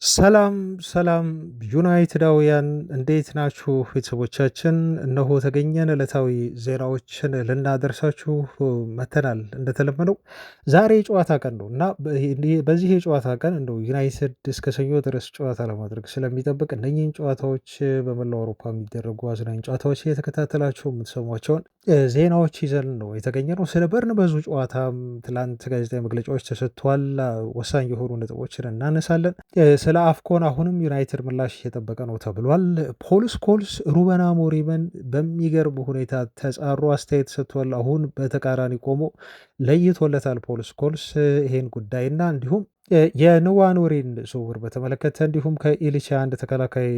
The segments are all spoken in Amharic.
ሰላም ሰላም ዩናይትዳውያን እንዴት ናችሁ? ቤተሰቦቻችን እነሆ ተገኘን። ዕለታዊ ዜናዎችን ልናደርሳችሁ መተናል። እንደተለመደው ዛሬ የጨዋታ ቀን ነው እና በዚህ የጨዋታ ቀን እንደው ዩናይትድ እስከ ሰኞ ድረስ ጨዋታ ለማድረግ ስለሚጠብቅ እነኚህን ጨዋታዎች በመላው አውሮፓ የሚደረጉ አዝናኝ ጨዋታዎች እየተከታተላችሁ የምትሰሟቸውን ዜናዎች ይዘን ነው የተገኘ ነው። ስለ በርንመዙ ጨዋታም ትላንት ጋዜጣዊ መግለጫዎች ተሰጥቷል። ወሳኝ የሆኑ ነጥቦችን እናነሳለን። ስለ አፍኮን አሁንም ዩናይትድ ምላሽ እየጠበቀ ነው ተብሏል። ፖል ስኮልስ ሩበን አሞሪምን በሚገርም ሁኔታ ተጻሮ አስተያየት ሰጥቷል። አሁን በተቃራኒ ቆሞ ለይቶለታል ፖል ስኮልስ ይሄን ጉዳይና እንዲሁም የንዋኖሪን ዝውውር በተመለከተ እንዲሁም ከኢሊቻ አንድ ተከላካይ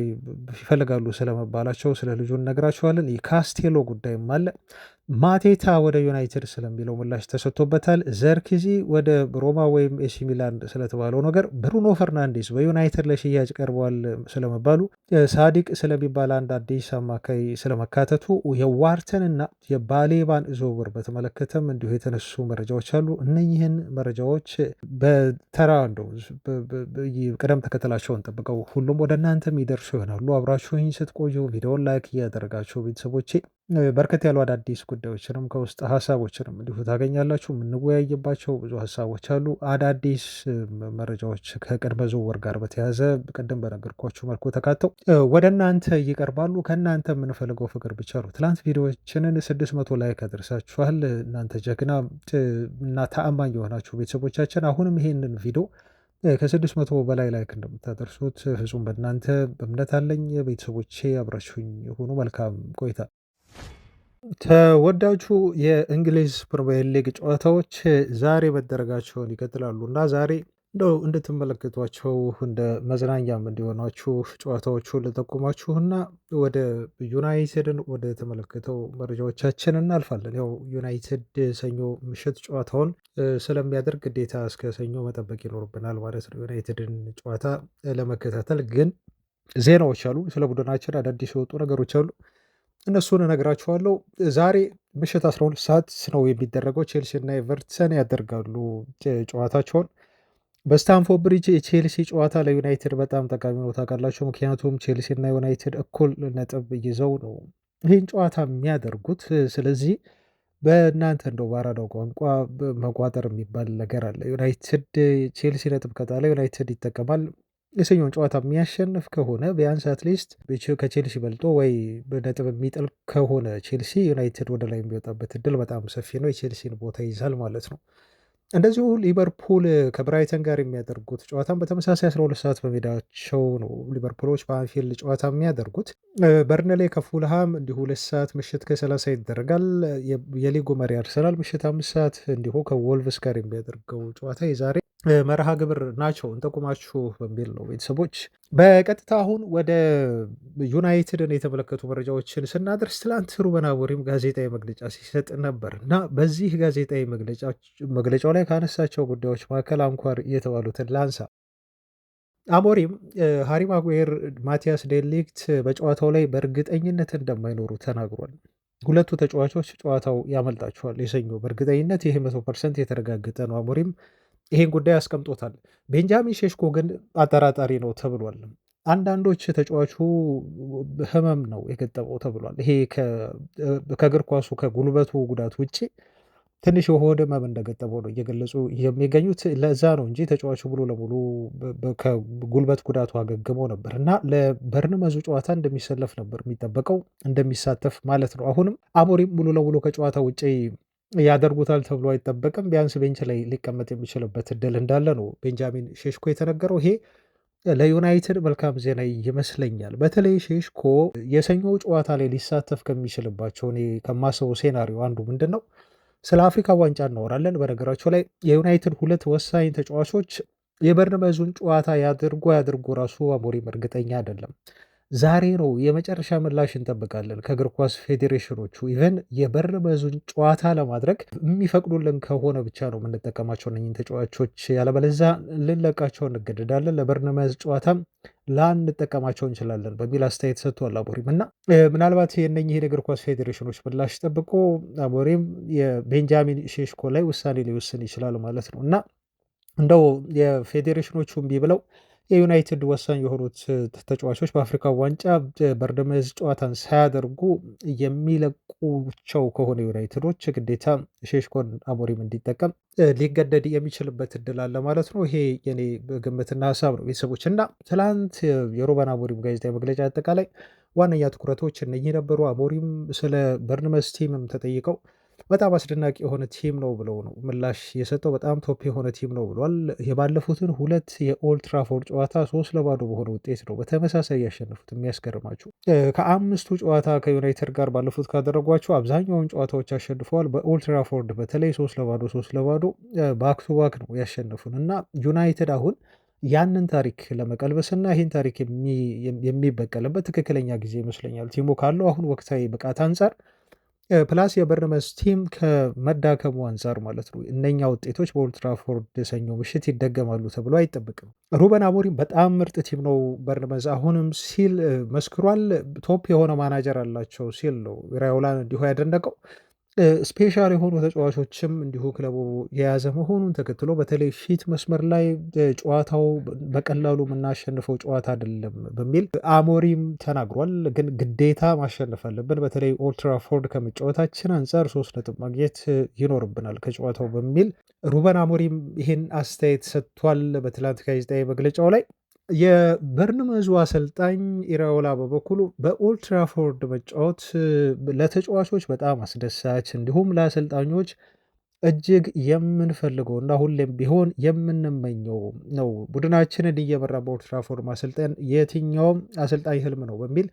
ይፈልጋሉ ስለመባላቸው ስለ ልጁ እነግራቸዋለን። የካስቴሎ ጉዳይም አለ። ማቴታ ወደ ዩናይትድ ስለሚለው ምላሽ ተሰጥቶበታል። ዘርክዚ ወደ ሮማ ወይም ኤሲ ሚላን ስለተባለው ነገር፣ ብሩኖ ፈርናንዴስ በዩናይትድ ለሽያጭ ቀርበዋል ስለመባሉ፣ ሳዲቅ ስለሚባል አንድ አዲስ አማካይ ስለመካተቱ፣ የዋርተን እና የባሌባን ዝውውር በተመለከተም እንዲሁ የተነሱ መረጃዎች አሉ። እነኝህን መረጃዎች በተራ እንደው ቅደም ተከተላቸውን ጠብቀው ሁሉም ወደ እናንተ የሚደርሱ ይሆናሉ። አብራችሁኝ ስትቆዩ ቪዲዮን ላይክ እያደረጋችሁ ቤተሰቦቼ በርከት ያሉ አዳዲስ ጉዳዮችንም ከውስጥ ሀሳቦችንም እንዲሁ ታገኛላችሁ። የምንወያይባቸው ብዙ ሀሳቦች አሉ። አዳዲስ መረጃዎች ከቅድመ ዝውውር ጋር በተያያዘ ቅድም በነገርኳችሁ መልኩ ተካተው ወደ እናንተ ይቀርባሉ። ከእናንተ የምንፈልገው ፍቅር ብቻ ነው። ትላንት ቪዲዮችንን 600 ላይክ አድርሳችኋል። እናንተ ጀግና እና ተአማኝ የሆናችሁ ቤተሰቦቻችን አሁንም ይሄንን ቪዲዮ ከ600 በላይ ላይክ እንደምታደርሱት ፍጹም በእናንተ እምነት አለኝ። ቤተሰቦቼ አብራችሁኝ የሆኑ መልካም ቆይታ። ተወዳጁ የእንግሊዝ ፕሪሚየር ሊግ ጨዋታዎች ዛሬ መደረጋቸውን ይቀጥላሉ እና ዛሬ እንደው እንድትመለከቷቸው እንደ መዝናኛም እንዲሆናችሁ ጨዋታዎቹን ልጠቁማችሁና ወደ ዩናይትድን ወደ ተመለከተው መረጃዎቻችን እናልፋለን። ያው ዩናይትድ ሰኞ ምሽት ጨዋታውን ስለሚያደርግ ግዴታ እስከ ሰኞ መጠበቅ ይኖርብናል ማለት ነው። ዩናይትድን ጨዋታ ለመከታተል ግን ዜናዎች አሉ። ስለ ቡድናችን አዳዲስ የወጡ ነገሮች አሉ። እነሱን እነግራችኋለሁ። ዛሬ ምሽት 12 ሰዓት ነው የሚደረገው። ቼልሲ እና ኤቨርተን ያደርጋሉ ጨዋታቸውን በስታንፎርድ ብሪጅ። የቼልሲ ጨዋታ ለዩናይትድ በጣም ጠቃሚ ነው ታውቃላችሁ። ምክንያቱም ቼልሲ እና ዩናይትድ እኩል ነጥብ ይዘው ነው ይህን ጨዋታ የሚያደርጉት። ስለዚህ በእናንተ እንደው በአራዳው ቋንቋ መቋጠር የሚባል ነገር አለ። ዩናይትድ ቼልሲ ነጥብ ከጣለ ዩናይትድ ይጠቀማል። የሰኞን ጨዋታ የሚያሸንፍ ከሆነ ቢያንስ አትሊስት ከቼልሲ በልጦ ወይ በነጥብ የሚጥል ከሆነ ቼልሲ ዩናይትድ ወደ ላይ የሚወጣበት እድል በጣም ሰፊ ነው። የቼልሲን ቦታ ይይዛል ማለት ነው። እንደዚሁ ሊቨርፑል ከብራይተን ጋር የሚያደርጉት ጨዋታን በተመሳሳይ 12 ሰዓት በሜዳቸው ነው ሊቨርፑሎች በአንፊልድ ጨዋታ የሚያደርጉት። በርንሌ ከፉልሃም እንዲሁ 2 ሰዓት ምሽት ከ30 ይደረጋል። የሊጉ መሪ አርሰናል ምሽት 5 ሰዓት እንዲሁ ከወልቭስ ጋር የሚያደርገው ጨዋታ የዛሬ መርሃ ግብር ናቸው። እንጠቁማችሁ በሚል ነው ቤተሰቦች። በቀጥታ አሁን ወደ ዩናይትድን የተመለከቱ መረጃዎችን ስናደርስ ትላንት ሩበን አሞሪም ጋዜጣዊ መግለጫ ሲሰጥ ነበር እና በዚህ ጋዜጣዊ መግለጫው ላይ ካነሳቸው ጉዳዮች መካከል አንኳር የተባሉትን ላንሳ። አሞሪም ሃሪ ማጉዌር፣ ማቲያስ ዴሊክት በጨዋታው ላይ በእርግጠኝነት እንደማይኖሩ ተናግሯል። ሁለቱ ተጫዋቾች ጨዋታው ያመልጣቸዋል የሰኞ በእርግጠኝነት ይህ 100% የተረጋገጠ ነው። አሞሪም ይሄን ጉዳይ አስቀምጦታል። ቤንጃሚን ሼሽኮ ግን አጠራጣሪ ነው ተብሏል። አንዳንዶች ተጫዋቹ ህመም ነው የገጠመው ተብሏል። ይሄ ከእግር ኳሱ ከጉልበቱ ጉዳት ውጭ ትንሽ የሆድ ህመም እንደገጠመው ነው እየገለጹ የሚገኙት። ለዛ ነው እንጂ ተጫዋቹ ሙሉ ለሙሉ ከጉልበት ጉዳቱ አገግሞ ነበር እና ለበርንመዙ ጨዋታ እንደሚሰለፍ ነበር የሚጠበቀው፣ እንደሚሳተፍ ማለት ነው። አሁንም አሞሪም ሙሉ ለሙሉ ከጨዋታ ውጭ ያደርጉታል ተብሎ አይጠበቅም። ቢያንስ ቤንች ላይ ሊቀመጥ የሚችልበት እድል እንዳለ ነው ቤንጃሚን ሼሽኮ የተነገረው። ይሄ ለዩናይትድ መልካም ዜና ይመስለኛል። በተለይ ሼሽኮ የሰኞው ጨዋታ ላይ ሊሳተፍ ከሚችልባቸው እኔ ከማስበው ሴናሪዮ አንዱ ምንድን ነው፣ ስለ አፍሪካ ዋንጫ እናወራለን። በነገራቸው ላይ የዩናይትድ ሁለት ወሳኝ ተጫዋቾች የበርንመዙን ጨዋታ ያድርጎ ራሱ አሞሪም እርግጠኛ አይደለም። ዛሬ ነው የመጨረሻ ምላሽ እንጠብቃለን ከእግር ኳስ ፌዴሬሽኖቹ። ኢቨን የበርንመዙን ጨዋታ ለማድረግ የሚፈቅዱልን ከሆነ ብቻ ነው የምንጠቀማቸው እነኝን ተጫዋቾች፣ ያለበለዛ ልንለቃቸው እንገደዳለን፣ ለበርንመዝ ጨዋታም ላንጠቀማቸው እንችላለን በሚል አስተያየት ሰጥቷል አሞሪም። እና ምናልባት የእነኝህ የእግር ኳስ ፌዴሬሽኖች ምላሽ ጠብቆ አሞሪም የቤንጃሚን ሼሽኮ ላይ ውሳኔ ሊወስን ይችላል ማለት ነው። እና እንደው የፌዴሬሽኖቹ እምቢ ብለው የዩናይትድ ወሳኝ የሆኑት ተጫዋቾች በአፍሪካ ዋንጫ በርደመዝ ጨዋታን ሳያደርጉ የሚለቁቸው ከሆነ ዩናይትዶች ግዴታ ሼሽኮን አሞሪም እንዲጠቀም ሊገደድ የሚችልበት እድል አለ ማለት ነው። ይሄ የኔ ግምትና ሀሳብ ነው ቤተሰቦች። እና ትላንት የሩበን አሞሪም ጋዜጣዊ መግለጫ አጠቃላይ ዋነኛ ትኩረቶች እነኚህ ነበሩ። አሞሪም ስለ በርንመዝ ቲምም ተጠይቀው በጣም አስደናቂ የሆነ ቲም ነው ብለው ነው ምላሽ የሰጠው። በጣም ቶፕ የሆነ ቲም ነው ብሏል። የባለፉትን ሁለት የኦልትራፎርድ ጨዋታ 3-0 በሆነ ውጤት ነው በተመሳሳይ ያሸነፉት። የሚያስገርማችሁ ከአምስቱ ጨዋታ ከዩናይትድ ጋር ባለፉት ካደረጓቸው አብዛኛውን ጨዋታዎች አሸንፈዋል። በኦልትራፎርድ በተለይ 3-0 ባክ ቱ ባክ ነው ያሸነፉን እና ዩናይትድ አሁን ያንን ታሪክ ለመቀልበስና ይህን ታሪክ የሚበቀልበት ትክክለኛ ጊዜ ይመስለኛል። ቲሙ ካለው አሁን ወቅታዊ ብቃት አንጻር ፕላስ የበርንመዝ ቲም ከመዳከሙ አንጻር ማለት ነው። እነኛ ውጤቶች በኦልትራፎርድ ሰኞ ምሽት ይደገማሉ ተብሎ አይጠበቅም። ሩበን አሞሪም በጣም ምርጥ ቲም ነው በርንመዝ አሁንም ሲል መስክሯል። ቶፕ የሆነ ማናጀር አላቸው ሲል ነው ራዮላን እንዲሁ ያደነቀው። ስፔሻል የሆኑ ተጫዋቾችም እንዲሁ ክለቡ የያዘ መሆኑን ተከትሎ በተለይ ፊት መስመር ላይ ጨዋታው በቀላሉ የምናሸንፈው ጨዋታ አይደለም በሚል አሞሪም ተናግሯል። ግን ግዴታ ማሸነፍ አለብን፣ በተለይ ኦልትራፎርድ ከመጫወታችን አንጻር 3 ነጥብ ማግኘት ይኖርብናል ከጨዋታው በሚል ሩበን አሞሪም ይህን አስተያየት ሰጥቷል በትላንት ጋዜጣዊ መግለጫው ላይ። የበርንመዙ አሰልጣኝ ኢራዮላ በበኩሉ በኦልትራፎርድ መጫወት ለተጫዋቾች በጣም አስደሳች እንዲሁም ለአሰልጣኞች እጅግ የምንፈልገው እና ሁሌም ቢሆን የምንመኘው ነው። ቡድናችንን እየመራ በኦልትራፎርድ ማሰልጠን የትኛውም አሰልጣኝ ህልም ነው በሚል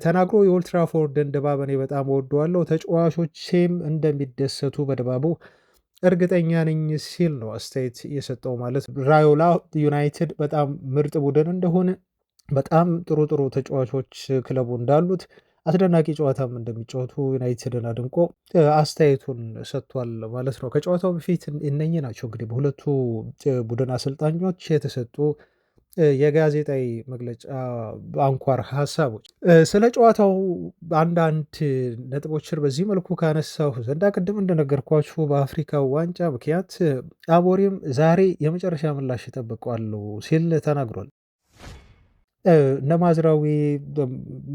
ተናግሮ የኦልትራፎርድን ድባብ እኔ በጣም ወደዋለሁ፣ ተጫዋቾቼም እንደሚደሰቱ በድባቡ እርግጠኛ ነኝ ሲል ነው አስተያየት የሰጠው። ማለት ራዮላ ዩናይትድ በጣም ምርጥ ቡድን እንደሆነ፣ በጣም ጥሩ ተጫዋቾች ክለቡ እንዳሉት፣ አስደናቂ ጨዋታም እንደሚጫወቱ ዩናይትድን አድንቆ አስተያየቱን ሰጥቷል ማለት ነው። ከጨዋታው በፊት እነኚህ ናቸው እንግዲህ በሁለቱ ቡድን አሰልጣኞች የተሰጡ የጋዜጣዊ መግለጫ አንኳር ሀሳቦች። ስለ ጨዋታው አንዳንድ ነጥቦችን በዚህ መልኩ ካነሳሁ ዘንዳ ቅድም እንደነገርኳችሁ በአፍሪካ ዋንጫ ምክንያት አሞሪም ዛሬ የመጨረሻ ምላሽ እጠብቀዋለሁ ሲል ተናግሯል። እነ ማዝራዊ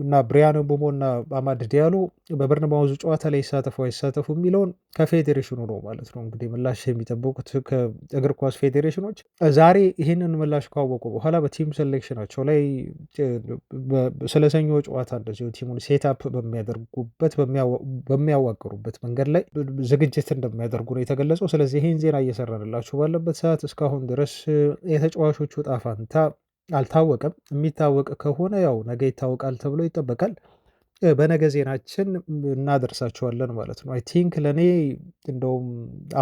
እና ብሪያን ምቡሞ እና አማድ ዲያሎ በበርንማውዙ ጨዋታ ላይ ይሳተፉ አይሳተፉ የሚለውን ከፌዴሬሽኑ ነው ማለት ነው እንግዲህ ምላሽ የሚጠብቁት ከእግር ኳስ ፌዴሬሽኖች። ዛሬ ይህንን ምላሽ ካወቁ በኋላ በቲም ሴሌክሽናቸው ላይ ስለ ሰኞ ጨዋታ እንደዚሁ ቲሙን ሴታፕ በሚያደርጉበት በሚያዋቅሩበት መንገድ ላይ ዝግጅት እንደሚያደርጉ ነው የተገለጸው። ስለዚህ ይህን ዜና እየሰራንላችሁ ባለበት ሰዓት እስካሁን ድረስ የተጫዋቾቹ ዕጣ ፈንታ አልታወቀም። የሚታወቅ ከሆነ ያው ነገ ይታወቃል ተብሎ ይጠበቃል። በነገ ዜናችን እናደርሳቸዋለን ማለት ነው። አይ ቲንክ ለእኔ እንደውም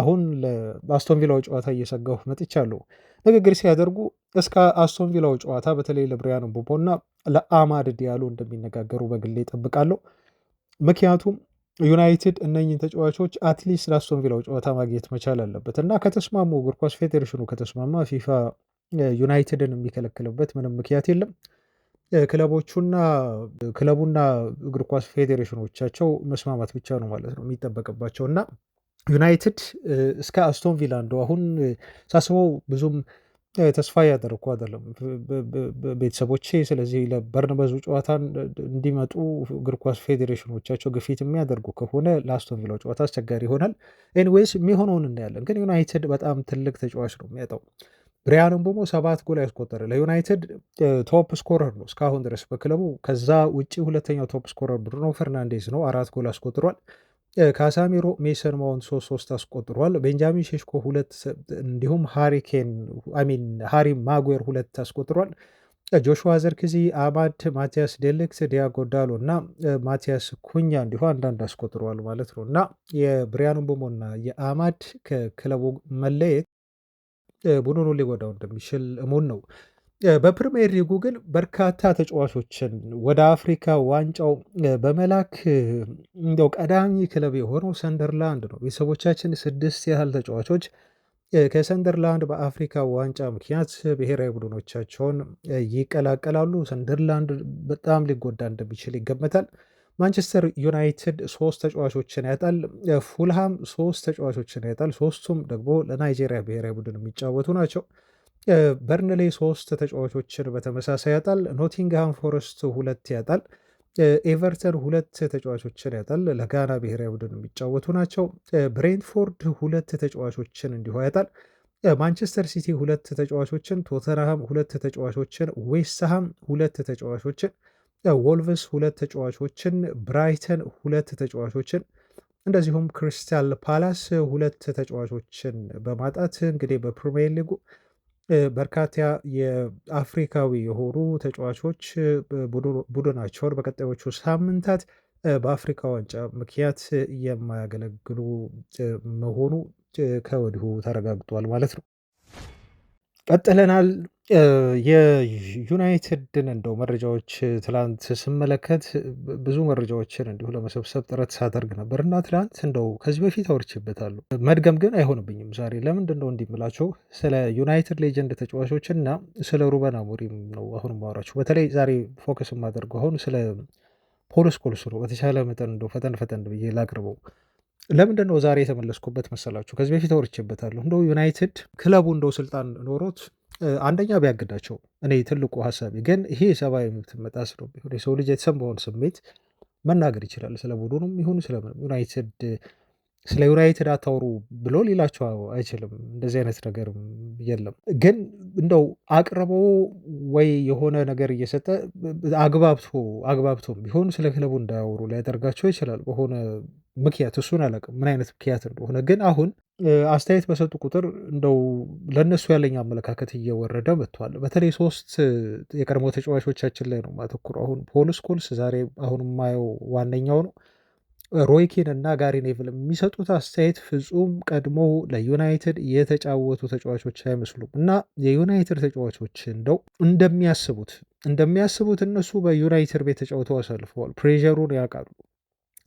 አሁን ለአስቶን ቪላው ጨዋታ እየሰጋሁ መጥቻለሁ። ንግግር ሲያደርጉ እስከ አስቶን ቪላው ጨዋታ በተለይ ለብሪያን ምቡሞ እና ለአማድ ዲያሎ እንደሚነጋገሩ በግሌ እጠብቃለሁ። ምክንያቱም ዩናይትድ እነኝን ተጫዋቾች አትሊስት ለአስቶን ቪላው ጨዋታ ማግኘት መቻል አለበት እና ከተስማሙ እግር ኳስ ፌዴሬሽኑ ከተስማማ ፊፋ ዩናይትድን የሚከለክልበት ምንም ምክንያት የለም። ክለቡና እግር ኳስ ፌዴሬሽኖቻቸው መስማማት ብቻ ነው ማለት ነው የሚጠበቅባቸው እና ዩናይትድ እስከ አስቶን ቪላ እንደው አሁን ሳስበው ብዙም ተስፋ ያደረኩ አይደለም ቤተሰቦቼ። ስለዚህ ለበርንመዙ ጨዋታ እንዲመጡ እግር ኳስ ፌዴሬሽኖቻቸው ግፊት የሚያደርጉ ከሆነ ለአስቶን ቪላው ጨዋታ አስቸጋሪ ይሆናል። ኤኒዌይስ የሚሆነውን እናያለን። ግን ዩናይትድ በጣም ትልቅ ተጫዋች ነው የሚያጣው። ብሪያን ምቡሞ 7 ጎል ያስቆጠረ ለዩናይትድ ቶፕ ስኮረር ነው እስካሁን ድረስ በክለቡ። ከዛ ውጭ ሁለተኛው ቶፕ ስኮረር ብሩኖ ፈርናንዴዝ ነው፣ 4 ጎል አስቆጥሯል። ካሳሚሮ፣ ሜሰን ማውንት 3 አስቆጥሯል። ቤንጃሚን ሼሽኮ 2 እንዲሁም ሃሪ ማጉዌር 2 አስቆጥሯል። ጆሹዋ ዘርክዚ፣ አማድ፣ ማቲያስ ዴሊክት፣ ዲያጎ ዳሎ እና ማቲያስ ኩኛ እንዲሁ አንዳንድ አስቆጥሯል ማለት ነው እና የብሪያን ምቡሞ እና የአማድ ከክለቡ መለየት ቡድኑ ሊጎዳው እንደሚችል እሙን ነው። በፕሪሚየር ሊጉ ግን በርካታ ተጫዋቾችን ወደ አፍሪካ ዋንጫው በመላክ እንደው ቀዳሚ ክለብ የሆነው ሰንደርላንድ ነው። ቤተሰቦቻችን 6 ያህል ተጫዋቾች ከሰንደርላንድ በአፍሪካ ዋንጫ ምክንያት ብሔራዊ ቡድኖቻቸውን ይቀላቀላሉ። ሰንደርላንድ በጣም ሊጎዳ እንደሚችል ይገመታል። ማንቸስተር ዩናይትድ 3 ተጫዋቾችን ያጣል። ፉልሃም 3 ተጫዋቾችን ያጣል። 3ቱም ደግሞ ለናይጄሪያ ብሔራዊ ቡድን የሚጫወቱ ናቸው። በርንሌ 3 ተጫዋቾችን በተመሳሳይ ያጣል። ኖቲንግሃም ፎረስት 2 ያጣል። ኤቨርተን 2 ተጫዋቾችን ያጣል። ለጋና ብሔራዊ ቡድን የሚጫወቱ ናቸው። ብሬንትፎርድ 2 ተጫዋቾችን እንዲሁ ያጣል። ማንቸስተር ሲቲ 2 ተጫዋቾችን፣ ቶተንሃም 2 ተጫዋቾችን፣ ዌስትሃም 2 ተጫዋቾችን፣ ወልቭስ 2 ተጫዋቾችን፣ ብራይተን 2 ተጫዋቾችን እንደዚሁም ክሪስታል ፓላስ 2 ተጫዋቾችን በማጣት እንግዲህ በፕሪሚየር ሊጉ በርካታ የአፍሪካዊ የሆኑ ተጫዋቾች ቡድናቸውን በቀጣዮቹ ሳምንታት በአፍሪካ ዋንጫ ምክንያት የማያገለግሉ መሆኑ ከወዲሁ ተረጋግጧል ማለት ነው። ቀጥለናል። የዩናይትድን እንደው መረጃዎች ትላንት ስመለከት ብዙ መረጃዎችን እንዲሁ ለመሰብሰብ ጥረት ሳደርግ ነበር እና ትላንት እንደው ከዚህ በፊት አውርቼበታለሁ። መድገም ግን አይሆንብኝም ዛሬ። ለምንድን ነው እንዲህ የምላቸው? ስለ ዩናይትድ ሌጀንድ ተጫዋቾች እና ስለ ሩበን አሞሪም ነው አሁን ማወራችሁ። በተለይ ዛሬ ፎከስ የማደርገው አሁን ስለ ፖል ስኮልስ ነው። በተቻለ መጠን እንደው ፈጠን ፈጠን ብዬ ላቅርበው። ለምንድን ነው ዛሬ የተመለስኩበት መሰላችሁ? ከዚህ በፊት አውርቼበታለሁ። እንደው ዩናይትድ ክለቡ እንደው ስልጣን ኖሮት አንደኛ ቢያግዳቸው፣ እኔ ትልቁ ሀሳቢ ግን ይሄ ሰብአዊ መብት መጣስ ነው። የሰው ልጅ የተሰማውን ስሜት መናገር ይችላል። ስለ ቡድኑም ይሁን ዩናይትድ ስለ ዩናይትድ አታውሩ ብሎ ሊላቸው አይችልም። እንደዚህ አይነት ነገርም የለም። ግን እንደው አቅርበው ወይ የሆነ ነገር እየሰጠ አግባብቶም ቢሆን ስለ ክለቡ እንዳያወሩ ሊያደርጋቸው ይችላል በሆነ ምክንያት። እሱን አላውቅም ምን አይነት ምክንያት እንደሆነ። ግን አሁን አስተያየት በሰጡ ቁጥር እንደው ለእነሱ ያለኝ አመለካከት እየወረደ መጥቷል። በተለይ 3 የቀድሞ ተጫዋቾቻችን ላይ ነው ማተኩሩ። አሁን ፖል ስኮልስ ዛሬ አሁን የማየው ዋነኛው ነው። ሮይ ኪን እና ጋሪ ኔቭል የሚሰጡት አስተያየት ፍጹም ቀድሞ ለዩናይትድ የተጫወቱ ተጫዋቾች አይመስሉም እና የዩናይትድ ተጫዋቾች እንደው እንደሚያስቡት እነሱ በዩናይትድ ቤት ተጫውተው አሳልፈዋል። ፕሬሩን ያውቃሉ።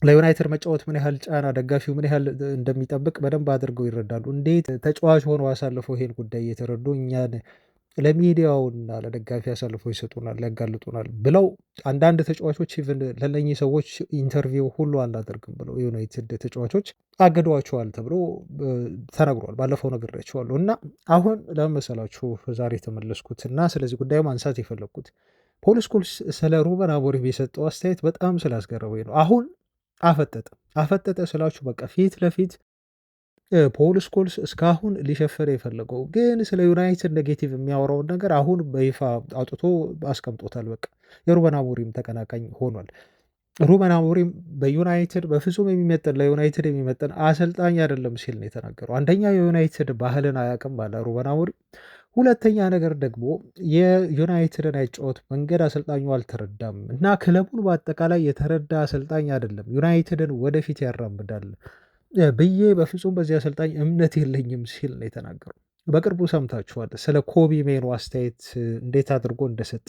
ለዩናይትድ መጫወት ምን ያህል ጫና ደጋፊው ምን ያህል እንደሚጠብቅ በደንብ አድርገው ይረዳሉ። እንዴት ተጫዋች ሆነው አሳልፈው ይሄን ጉዳይ እየተረዱ እኛን ለሚዲያውና ለደጋፊ አሳልፈው ይሰጡናል፣ ያጋልጡናል ብለው አንዳንድ ተጫዋቾች ኢቭን ለነኚህ ሰዎች ኢንተርቪው ሁሉ አናደርግም ብለው የዩናይትድ ተጫዋቾች አገዷቸዋል ተብሎ ተነግሯል። ባለፈው ነግሬያቸዋለሁ። እና አሁን ለመሰላችሁ ዛሬ የተመለስኩት እና ስለዚህ ጉዳዩ ማንሳት የፈለግኩት ፖል ስኮልስ ስለ ሩበን አሞሪም የሰጠው አስተያየት በጣም ስላስገረመኝ ነው። አሁን አፈጠጠ ስላችሁ በቃ ፊት ለፊት ፖል ስኮልስ እስካሁን ሊሸፍር የፈለገው ግን ስለ ዩናይትድ ኔጌቲቭ የሚያወራውን ነገር አሁን በይፋ አውጥቶ አስቀምጦታል። በቃ የሩበን አሞሪም ተቀናቃኝ ሆኗል። ሩበን አሞሪም በዩናይትድ በፍጹም የሚመጥን ለዩናይትድ የሚመጥን አሰልጣኝ አይደለም ሲል ነው የተናገረው። አንደኛ የዩናይትድ ባህልን አያውቅም ባለ ሩበን አሞሪም። ሁለተኛ ነገር ደግሞ የዩናይትድን ያጫወት መንገድ አሰልጣኙ አልተረዳም እና ክለቡን በአጠቃላይ የተረዳ አሰልጣኝ አይደለም፣ ዩናይትድን ወደፊት ያራምዳል ብዬ በፍጹም በዚህ አሰልጣኝ እምነት የለኝም ሲል ነው የተናገረው። በቅርቡ ሰምታችኋል ስለ ኮቢ ሜኖ አስተያየት እንዴት አድርጎ እንደሰጠ።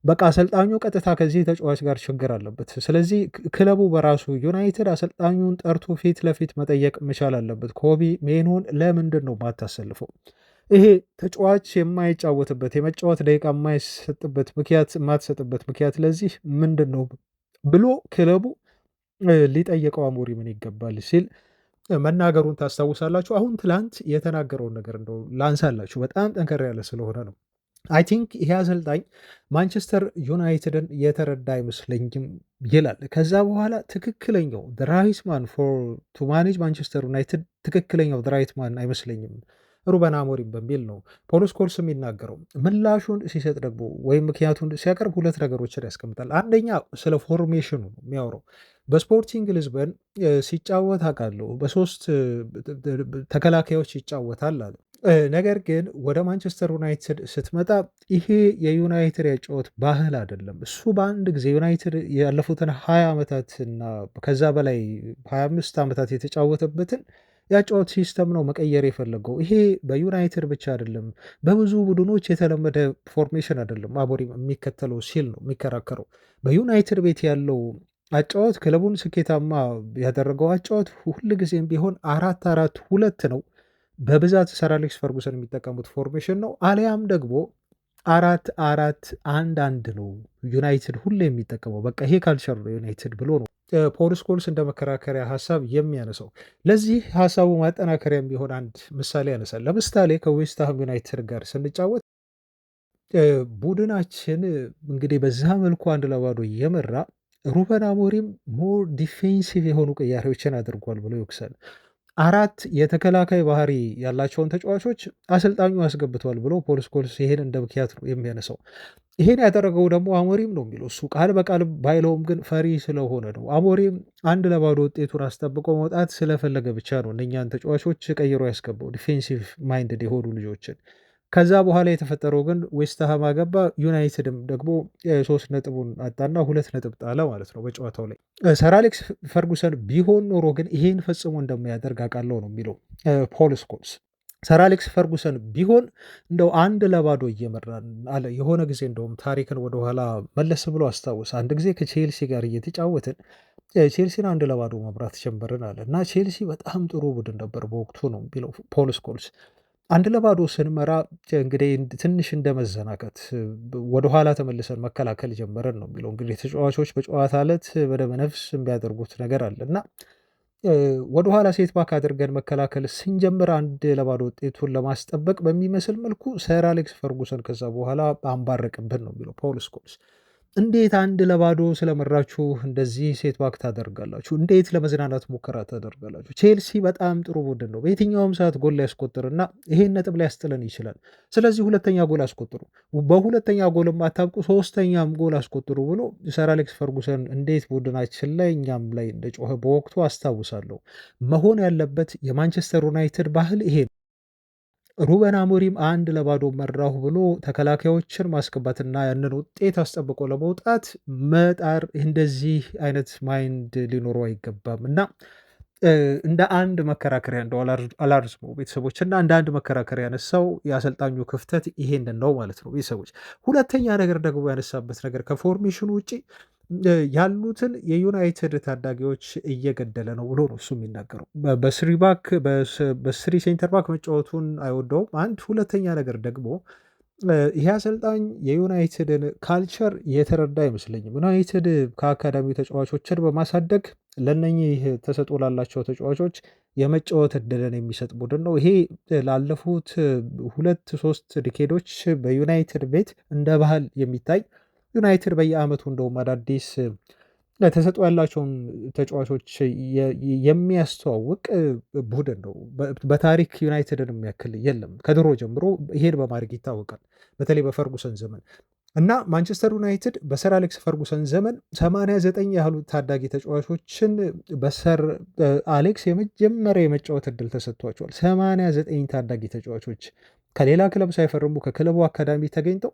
በቃ አሰልጣኙ ቀጥታ ከዚህ ተጫዋች ጋር ችግር አለበት። ስለዚህ ክለቡ በራሱ ዩናይትድ አሰልጣኙን ጠርቶ ፊት ለፊት መጠየቅ መቻል አለበት። ኮቢ ሜኖን ለምንድን ነው ማታሰልፈው? ይሄ ተጫዋች የማይጫወትበት የመጫወት ደቂቃ የማትሰጥበት ምክንያት ለዚህ ምንድን ነው ብሎ ክለቡ ሊጠየቀው አሞሪምን ይገባል ሲል መናገሩን ታስታውሳላችሁ። አሁን ትላንት የተናገረውን ነገር እንደው ላንሳላችሁ፣ በጣም ጠንከር ያለ ስለሆነ ነው። አይ ቲንክ ይሄ አሰልጣኝ ማንቸስተር ዩናይትድን የተረዳ አይመስለኝም ይላል። ከዛ በኋላ ትክክለኛው ራይት ማን ቱ ማኔጅ ማንቸስተር ዩናይትድ ትክክለኛው ራይት ማን አይመስለኝም ሩበን አሞሪም በሚል ነው ፖል ስኮልስ የሚናገረው። ምላሹን ሲሰጥ ደግሞ ወይም ምክንያቱን ሲያቀርብ 2 ነገሮችን ያስቀምጣል። አንደኛ ስለ ፎርሜሽኑ ነው የሚያወራው። በስፖርቲንግ ሊዝበን ሲጫወት አውቃለሁ፣ በ3 ተከላካዮች ይጫወታል አለ። ነገር ግን ወደ ማንቸስተር ዩናይትድ ስትመጣ ይሄ የዩናይትድ ያጫወት ባህል አይደለም። እሱ በአንድ ጊዜ ዩናይትድ ያለፉትን 20 ዓመታትና ከዛ በላይ 25 ዓመታት የተጫወተበትን ያጫወት ሲስተም ነው መቀየር የፈለገው። ይሄ በዩናይትድ ብቻ አይደለም፣ በብዙ ቡድኖች የተለመደ ፎርሜሽን አይደለም አሞሪም የሚከተለው ሲል ነው የሚከራከረው። በዩናይትድ ቤት ያለው አጫወት ክለቡን ስኬታማ ያደረገው አጫወት ሁልጊዜም ቢሆን 4-4-2 ነው። በብዛት ሰር አሌክስ ፈርጉሰን የሚጠቀሙት ፎርሜሽን ነው። አሊያም ደግሞ 4-4-1-1 ነው ዩናይትድ ሁሌ የሚጠቀመው። በቃ ይሄ ካልቸር ነው ዩናይትድ ብሎ ነው ፖል ስኮልስ እንደ መከራከሪያ ሀሳብ የሚያነሳው። ለዚህ ሀሳቡ ማጠናከሪያ የሚሆን አንድ ምሳሌ ያነሳል። ለምሳሌ ከዌስትሃም ዩናይትድ ጋር ስንጫወት ቡድናችን እንግዲህ በዛ መልኩ 1-0 እየመራ ሩበን አሞሪም ሞር ዲፌንሲቭ የሆኑ ቅያሬዎችን አድርጓል ብሎ ይወቅሳል። 4 የተከላካይ ባህሪ ያላቸውን ተጫዋቾች አሰልጣኙ አስገብቷል ብሎ ፖል ስኮልስ ይሄን እንደ ምክንያት ነው የሚያነሳው። ይሄን ያደረገው ደግሞ አሞሪም ነው የሚለው እሱ ቃል በቃል ባይለውም ግን ፈሪ ስለሆነ ነው። አሞሪም 1-0 ውጤቱን አስጠብቆ መውጣት ስለፈለገ ብቻ ነው እነኛን ተጫዋቾች ቀይሮ ያስገባው ዲፌንሲቭ ማይንድድ የሆኑ ልጆችን። ከዛ በኋላ የተፈጠረው ግን ዌስትሃም አገባ፣ ዩናይትድም ደግሞ 3 ነጥቡን አጣና 2 ነጥብ ጣለ ማለት ነው በጨዋታው ላይ። ሰር አሌክስ ፈርጉሰን ቢሆን ኖሮ ግን ይሄን ፈጽሞ እንደማያደርግ አውቃለሁ ነው የሚለው ፖል ስኮልስ። ሰር አሌክስ ፈርጉሰን ቢሆን እንደው 1-0 እየመራን አለ። የሆነ ጊዜ እንደውም ታሪክን ወደኋላ መለስ ብሎ አስታውስ። አንድ ጊዜ ከቼልሲ ጋር እየተጫወትን ቼልሲን 1-0 መምራት ጀመርን አለ እና ቼልሲ በጣም ጥሩ ቡድን ነበር በወቅቱ ነው የሚለው ፖል ስኮልስ። 1-0 ስንመራ እንግዲህ ትንሽ እንደ መዘናጋት ወደኋላ ተመልሰን መከላከል ጀመረን ነው የሚለው። እንግዲህ ተጫዋቾች በጨዋታ ዕለት በደመ ነፍስ የሚያደርጉት ነገር አለ እና ወደኋላ ሴት ባክ አድርገን መከላከል ስንጀምር 1-0 ውጤቱን ለማስጠበቅ በሚመስል መልኩ ሰር አሌክስ ፈርጉሰን ከዛ በኋላ አንባረቅብን ነው የሚለው ፖል ስኮልስ። እንዴት 1-0 ስለመራችሁ እንደዚህ ሴት ባክ ታደርጋላችሁ? እንዴት ለመዝናናት ሙከራ ታደርጋላችሁ? ቼልሲ በጣም ጥሩ ቡድን ነው። በየትኛውም ሰዓት ጎል ሊያስቆጥርና ይሄን ነጥብ ሊያስጥለን ይችላል። ስለዚህ ሁለተኛ ጎል አስቆጥሩ፣ በሁለተኛ ጎልም አታብቁ፣ ሶስተኛም ጎል አስቆጥሩ ብሎ ሰር አሌክስ ፈርጉሰን እንዴት ቡድናችን ላይ እኛም ላይ እንደጮኸ በወቅቱ አስታውሳለሁ። መሆን ያለበት የማንቸስተር ዩናይትድ ባህል ይሄ ነው። ሩበን አሞሪም 1-0 መራሁ ብሎ ተከላካዮችን ማስገባትና ያንን ውጤት አስጠብቆ ለመውጣት መጣር እንደዚህ አይነት ማይንድ ሊኖረው አይገባም እና እንደ አንድ መከራከሪያ እንደው አላርዝሞ ቤተሰቦች እና እንደ አንድ መከራከሪያ ያነሳው የአሰልጣኙ ክፍተት ይሄንን ነው ማለት ነው ቤተሰቦች። ሁለተኛ ነገር ደግሞ ያነሳበት ነገር ከፎርሜሽኑ ውጭ ያሉትን የዩናይትድ ታዳጊዎች እየገደለ ነው ብሎ ነው እሱ የሚናገረው። በስሪ ባክ በስሪ ሴንተር ባክ መጫወቱን አይወደውም። አንድ ሁለተኛ ነገር ደግሞ ይሄ አሰልጣኝ የዩናይትድን ካልቸር የተረዳ አይመስለኝም። ዩናይትድ ከአካዳሚ ተጫዋቾችን በማሳደግ ለነኚህ ተሰጥኦ ላላቸው ተጫዋቾች የመጫወት እድልን የሚሰጥ ቡድን ነው። ይሄ ላለፉት 2-3 ዲኬዶች በዩናይትድ ቤት እንደ ባህል የሚታይ ዩናይትድ በየአመቱ እንደውም አዳዲስ ተሰጥኦ ያላቸውን ተጫዋቾች የሚያስተዋውቅ ቡድን ነው። በታሪክ ዩናይትድን የሚያክል የለም። ከድሮ ጀምሮ ይሄን በማድረግ ይታወቃል። በተለይ በፈርጉሰን ዘመን እና ማንቸስተር ዩናይትድ በሰር አሌክስ ፈርጉሰን ዘመን 89 ያህሉ ታዳጊ ተጫዋቾችን በሰር አሌክስ የመጀመሪያ የመጫወት እድል ተሰጥቷቸዋል። 89 ታዳጊ ተጫዋቾች ከሌላ ክለብ ሳይፈርሙ ከክለቡ አካዳሚ ተገኝተው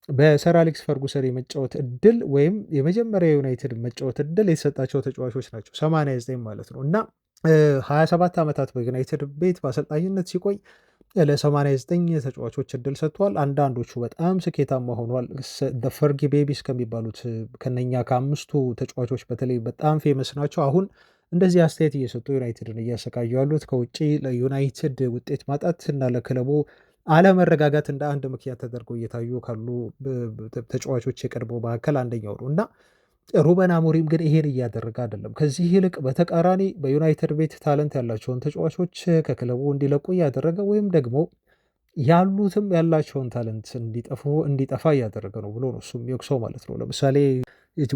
በሰር አሌክስ ፈርጉሰን የመጫወት እድል ወይም የመጀመሪያ ዩናይትድ መጫወት እድል የተሰጣቸው ተጫዋቾች ናቸው 89 ማለት ነው። እና 27 ዓመታት በዩናይትድ ቤት በአሰልጣኝነት ሲቆይ ለ89 ተጫዋቾች እድል ሰጥቷል። አንዳንዶቹ በጣም ስኬታማ ሆኗል። ፈርጊ ቤቢስ ከሚባሉት ከነኛ ከአምስቱ ተጫዋቾች በተለይ በጣም ፌመስ ናቸው። አሁን እንደዚህ አስተያየት እየሰጡ ዩናይትድን እያሰቃዩ ያሉት ከውጭ ለዩናይትድ ውጤት ማጣት እና ለክለቡ አለመረጋጋት እንደ አንድ ምክንያት ተደርገው እየታዩ ካሉ ተጫዋቾች የቀድሞ መካከል አንደኛው ነው እና ሩበን አሞሪም ግን ይሄን እያደረገ አይደለም። ከዚህ ይልቅ በተቃራኒ በዩናይትድ ቤት ታለንት ያላቸውን ተጫዋቾች ከክለቡ እንዲለቁ እያደረገ ወይም ደግሞ ያሉትም ያላቸውን ታለንት እንዲጠፋ እያደረገ ነው ብሎ ነው እሱ የሚወቅሰው ማለት ነው። ለምሳሌ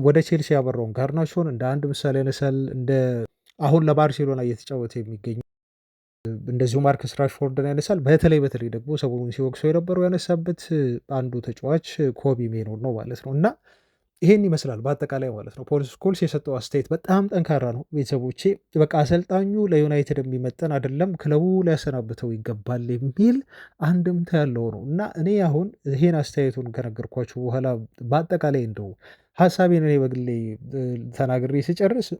ወደ ቼልሲ ያበራውን ጋርናቾን እንደ አንድ ምሳሌ ያነሳል። እንደ አሁን ለባርሴሎና እየተጫወተ የሚገኙ እንደዚሁ ማርከስ ራሽፎርድን ያነሳል። በተለይ ደግሞ ሰሞኑን ሲወቅሰው የነበረው ያነሳበት አንዱ ተጫዋች ኮቢ ሜኖን ነው ማለት ነው እና ይሄን ይመስላል በአጠቃላይ ማለት ነው። ፖል ስኮልስ የሰጠው አስተያየት በጣም ጠንካራ ነው ቤተሰቦቼ። በቃ አሰልጣኙ ለዩናይትድ የሚመጠን አይደለም፣ ክለቡ ሊያሰናብተው ይገባል የሚል አንድምታ ያለው ነው እና እኔ አሁን ይሄን አስተያየቱን ከነገርኳችሁ በኋላ በአጠቃላይ እንደው ሀሳቤን እኔ በግሌ ተናግሬ ስጨርስ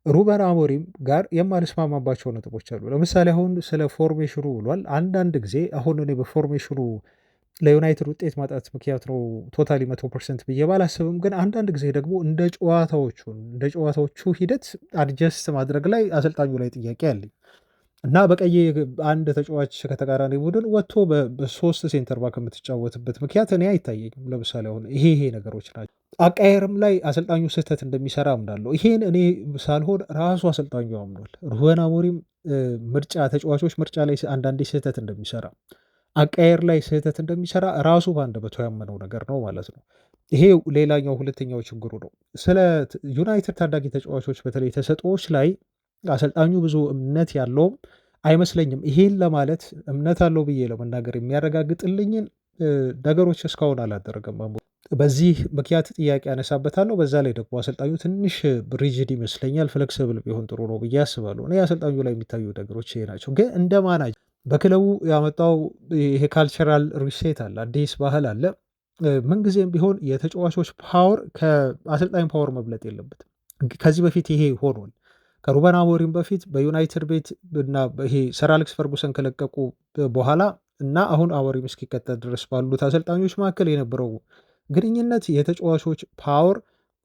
ሩበን አሞሪም ጋር የማልስማማባቸው ነጥቦች አሉ። ለምሳሌ አሁን ስለ ፎርሜሽኑ ብሏል። አንዳንድ ጊዜ አሁን እኔ በፎርሜሽኑ ለዩናይትድ ውጤት ማጣት ምክንያት ነው ቶታሊ 100% ብዬ ባላስብም፣ ግን አንዳንድ ጊዜ ደግሞ እንደ ጨዋታዎቹ ሂደት አድጀስት ማድረግ ላይ አሰልጣኙ ላይ ጥያቄ አለኝ። እና በቀይ አንድ ተጫዋች ከተቃራኒ ቡድን ወጥቶ በሶስት ሴንተር ባክ የምትጫወትበት ምክንያት እኔ አይታየኝም። ለምሳሌ አሁን ይሄ ነገሮች ናቸው። አቃየርም ላይ አሰልጣኙ ስህተት እንደሚሰራ አምናለሁ። ይሄን እኔ ሳልሆን ራሱ አሰልጣኙ አምኗል። ሩበን አሞሪም ምርጫ ተጫዋቾች ምርጫ ላይ አንዳንዴ ስህተት እንደሚሰራ፣ አቃየር ላይ ስህተት እንደሚሰራ ራሱ በአንደበቱ ያመነው ነገር ነው ማለት ነው። ይሄ ሌላኛው ሁለተኛው ችግሩ ነው። ስለ ዩናይትድ ታዳጊ ተጫዋቾች በተለይ ተሰጥኦዎች ላይ አሰልጣኙ ብዙ እምነት ያለውም አይመስለኝም። ይሄን ለማለት እምነት አለው ብዬ ለመናገር የሚያረጋግጥልኝን ነገሮች እስካሁን አላደረገም። በዚህ ምክንያት ጥያቄ ያነሳበታለሁ። በዛ ላይ ደግሞ አሰልጣኙ ትንሽ ሪጅድ ይመስለኛል። ፍለክስብል ቢሆን ጥሩ ነው ብዬ አስባለሁ። እኔ አሰልጣኙ ላይ የሚታዩ ነገሮች ይሄ ናቸው። ግን እንደ ማናጀር በክለቡ ያመጣው ይሄ ካልቸራል ሪሴት አለ፣ አዲስ ባህል አለ። ምንጊዜም ቢሆን የተጫዋቾች ፓወር ከአሰልጣኝ ፓወር መብለጥ የለበትም። ከዚህ በፊት ይሄ ሆኗል። ከሩበን አሞሪም በፊት በዩናይትድ ቤት እና ይሄ ሰር አሌክስ ፈርጉሰን ከለቀቁ በኋላ እና አሁን አሞሪም እስኪቀጠል ድረስ ባሉት አሰልጣኞች መካከል የነበረው ግንኙነት የተጫዋቾች ፓወር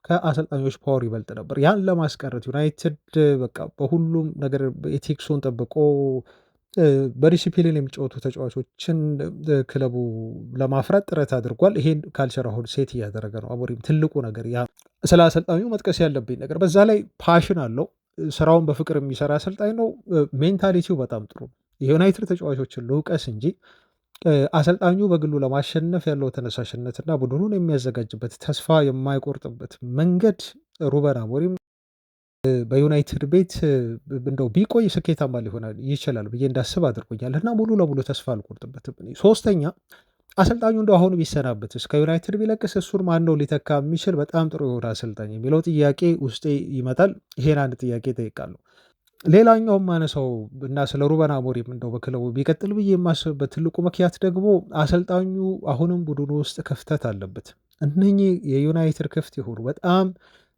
ከአሰልጣኞች ፓወር ይበልጥ ነበር። ያን ለማስቀረት ዩናይትድ በቃ በሁሉም ነገር ኤቲክሱን ጠብቆ በዲሲፕሊን የሚጫወቱ ተጫዋቾችን ክለቡ ለማፍራት ጥረት አድርጓል። ይሄን ካልቸር አሁን ሴት እያደረገ ነው አሞሪም። ትልቁ ነገር ያ ስለ አሰልጣኙ መጥቀስ ያለብኝ ነገር በዛ ላይ ፓሽን አለው። ስራውን በፍቅር የሚሰራ አሰልጣኝ ነው። ሜንታሊቲው በጣም ጥሩ ነው። የዩናይትድ ተጫዋቾችን ልውቀስ እንጂ አሰልጣኙ በግሉ ለማሸነፍ ያለው ተነሳሽነትና ቡድኑን የሚያዘጋጅበት ተስፋ የማይቆርጥበት መንገድ ሩበን አሞሪም በዩናይትድ ቤት እንደው ቢቆይ ስኬታማ ሊሆን ይችላል ብዬ እንዳስብ አድርጎኛል እና ሙሉ ለሙሉ ተስፋ አልቆርጥበትም። ሶስተኛ አሰልጣኙ እንደው አሁን ቢሰናበትስ ከዩናይትድ ቢለቅስ እሱን ማነው ሊተካ የሚችል በጣም ጥሩ የሆነ አሰልጣኝ የሚለው ጥያቄ ውስጤ ይመጣል። ይሄን አንድ ጥያቄ ጠይቃለሁ። ሌላኛው ማነሳው እና ስለ ሩበን አሞሪም እንደው በክለቡ ቢቀጥል ብዬ የማስብበት ትልቁ ምክንያት ደግሞ አሰልጣኙ አሁንም ቡድኑ ውስጥ ክፍተት አለበት። እነኚህ የዩናይትድ ክፍት የሆኑ በጣም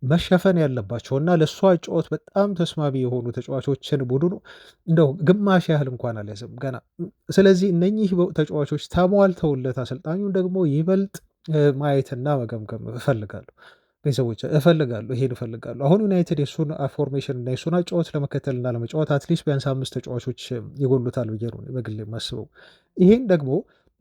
መሸፈን ያለባቸው እና ለእሷ ጨዋታ በጣም ተስማሚ የሆኑ ተጫዋቾችን ቡድኑ እንደው ግማሽ ያህል እንኳን አልያዘም ገና። ስለዚህ እነኚህ ተጫዋቾች ተሟልተውለት አሰልጣኙን ደግሞ ይበልጥ ማየትና መገምገም እፈልጋለሁ። ቤተሰቦች እፈልጋለሁ ይሄን እፈልጋለሁ። አሁን ዩናይትድ የሱን ፎርሜሽን እና የሱን አጨዋወት ለመከተልና ለመጫወት አትሊስት ቢያንስ 5 ተጫዋቾች ይጎሉታል ብዬ ነው በግሌ የማስበው። ይሄን ደግሞ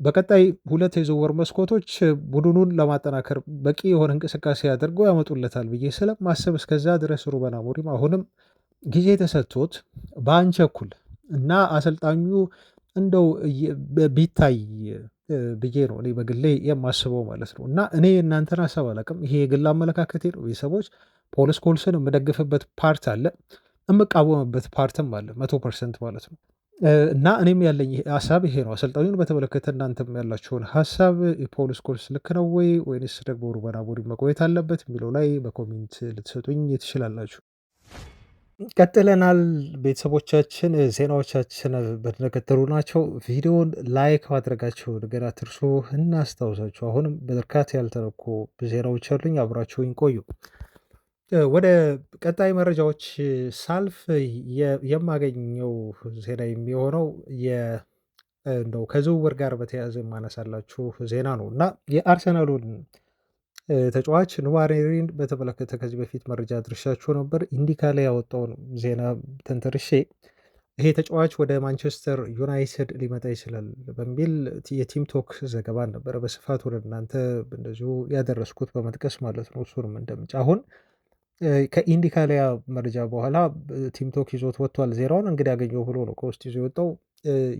በቀጣይ 2 የዝውውር መስኮቶች ቡድኑን ለማጠናከር በቂ የሆነ እንቅስቃሴ አድርገው ያመጡለታል ብዬ ስለማስብ እስከዛ ድረስ ሩበን አሞሪም አሁንም ጊዜ ተሰጥቶት በአንቸኩል እና አሰልጣኙ እንደው ቢታይ ብዬ ነው እኔ በግሌ የማስበው ማለት ነው። እና እኔ እናንተን ሀሳብ አላውቅም፣ ይሄ የግል አመለካከቴ ነው። ቤተሰቦች ፖል ስኮልስን የምደግፍበት ፓርት አለ፣ የምቃወምበት ፓርትም አለ 100% ማለት ነው። እና እኔም ያለኝ ሀሳብ ይሄ ነው። አሰልጣኙን በተመለከተ እናንተም ያላችሁን ሀሳብ ፖል ስኮልስ ልክ ነው ወይ ወይንስ ደግሞ ሩበን አሞሪም መቆየት አለበት የሚለው ላይ በኮሜንት ልትሰጡኝ ትችላላችሁ። ቀጥለናል ቤተሰቦቻችን፣ ዜናዎቻችን እንደቀጠሉ ናቸው። ቪዲዮን ላይክ ማድረጋችሁን ገና አትርሱ። እናስታውሳችሁ አሁንም በርካታ ያልተነኩ ዜናዎች አሉኝ፣ አብራችሁኝ ቆዩ። ወደ ቀጣይ መረጃዎች ሳልፍ የማገኘው ዜና የሚሆነው እንደው ከዝውውር ጋር በተያያዘ የማነሳላችሁ ዜና ነው እና የአርሰናሉን ተጫዋች ኑዋሬሪን በተመለከተ ከዚህ በፊት መረጃ አድርሻችሁ ነበር። ኢንዲካ ላይ ያወጣውን ዜና ተንተርሼ ይሄ ተጫዋች ወደ ማንቸስተር ዩናይትድ ሊመጣ ይችላል በሚል የቲም ቶክ ዘገባን ነበረ በስፋት ወደ እናንተ እንደዚሁ ያደረስኩት በመጥቀስ ማለት ነው። እሱንም እንደምጭ አሁን ከኢንዲካሊያ መረጃ በኋላ ቲምቶክ ይዞት ወጥቷል። ዜናውን እንግዲህ ያገኘው ብሎ ነው ከውስጥ ይዞ የወጣው።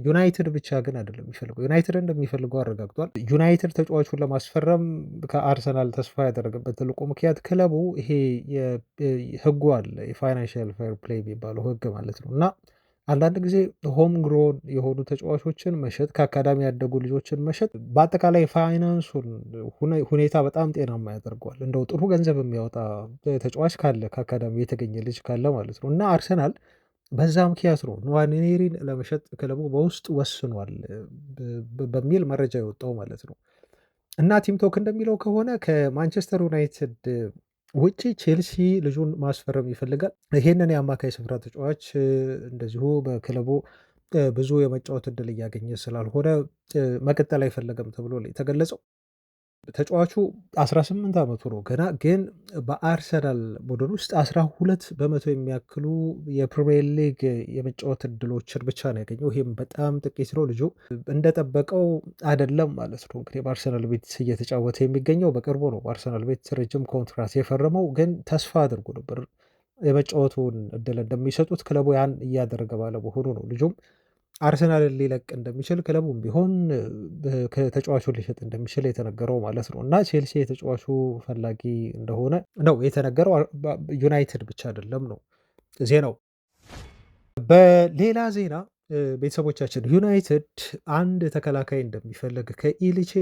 ዩናይትድ ብቻ ግን አይደለም የሚፈልገው፣ ዩናይትድ እንደሚፈልገው አረጋግጧል። ዩናይትድ ተጫዋቹን ለማስፈረም ከአርሰናል ተስፋ ያደረገበት ትልቁ ምክንያት ክለቡ ይሄ ህጉ አለ፣ የፋይናንሽል ፌር ፕሌይ የሚባለው ህግ ማለት ነው እና አንዳንድ ጊዜ ሆም ግሮን የሆኑ ተጫዋቾችን መሸጥ፣ ከአካዳሚ ያደጉ ልጆችን መሸጥ በአጠቃላይ ፋይናንሱን ሁኔታ በጣም ጤናማ ያደርገዋል። እንደው ጥሩ ገንዘብ የሚያወጣ ተጫዋች ካለ ከአካዳሚ የተገኘ ልጅ ካለ ማለት ነው እና አርሰናል በዛ ምክንያት ነው ንዋኔሪን ለመሸጥ ክለቡ በውስጥ ወስኗል በሚል መረጃ የወጣው ማለት ነው። እና ቲምቶክ እንደሚለው ከሆነ ከማንቸስተር ዩናይትድ ውጪ ቼልሲ ልጁን ማስፈረም ይፈልጋል። ይሄንን የአማካይ ስፍራ ተጫዋች እንደዚሁ በክለቡ ብዙ የመጫወት እድል እያገኘ ስላልሆነ መቀጠል አይፈለገም ተብሎ የተገለጸው። ተጫዋቹ 18 ዓመቱ ነው ገና። ግን በአርሰናል ቡድን ውስጥ 12 በመቶ የሚያክሉ የፕሪሚየር ሊግ የመጫወት እድሎችን ብቻ ነው ያገኘው። ይህም በጣም ጥቂት ነው። ልጁ እንደጠበቀው አይደለም ማለት ነው። እንግዲህ በአርሰናል ቤት እየተጫወተ የሚገኘው በቅርቡ ነው። በአርሰናል ቤት ረጅም ኮንትራት የፈረመው ግን ተስፋ አድርጎ ነበር የመጫወቱን እድል እንደሚሰጡት። ክለቡ ያን እያደረገ ባለመሆኑ ነው ልጁም አርሰናልን ሊለቅ እንደሚችል ክለቡም ቢሆን ተጫዋቹን ሊሸጥ እንደሚችል የተነገረው ማለት ነው። እና ቼልሲ የተጫዋቹ ፈላጊ እንደሆነ ነው የተነገረው። ዩናይትድ ብቻ አይደለም ነው ዜናው። በሌላ ዜና ቤተሰቦቻችን ዩናይትድ አንድ ተከላካይ እንደሚፈልግ ከኢሊቼ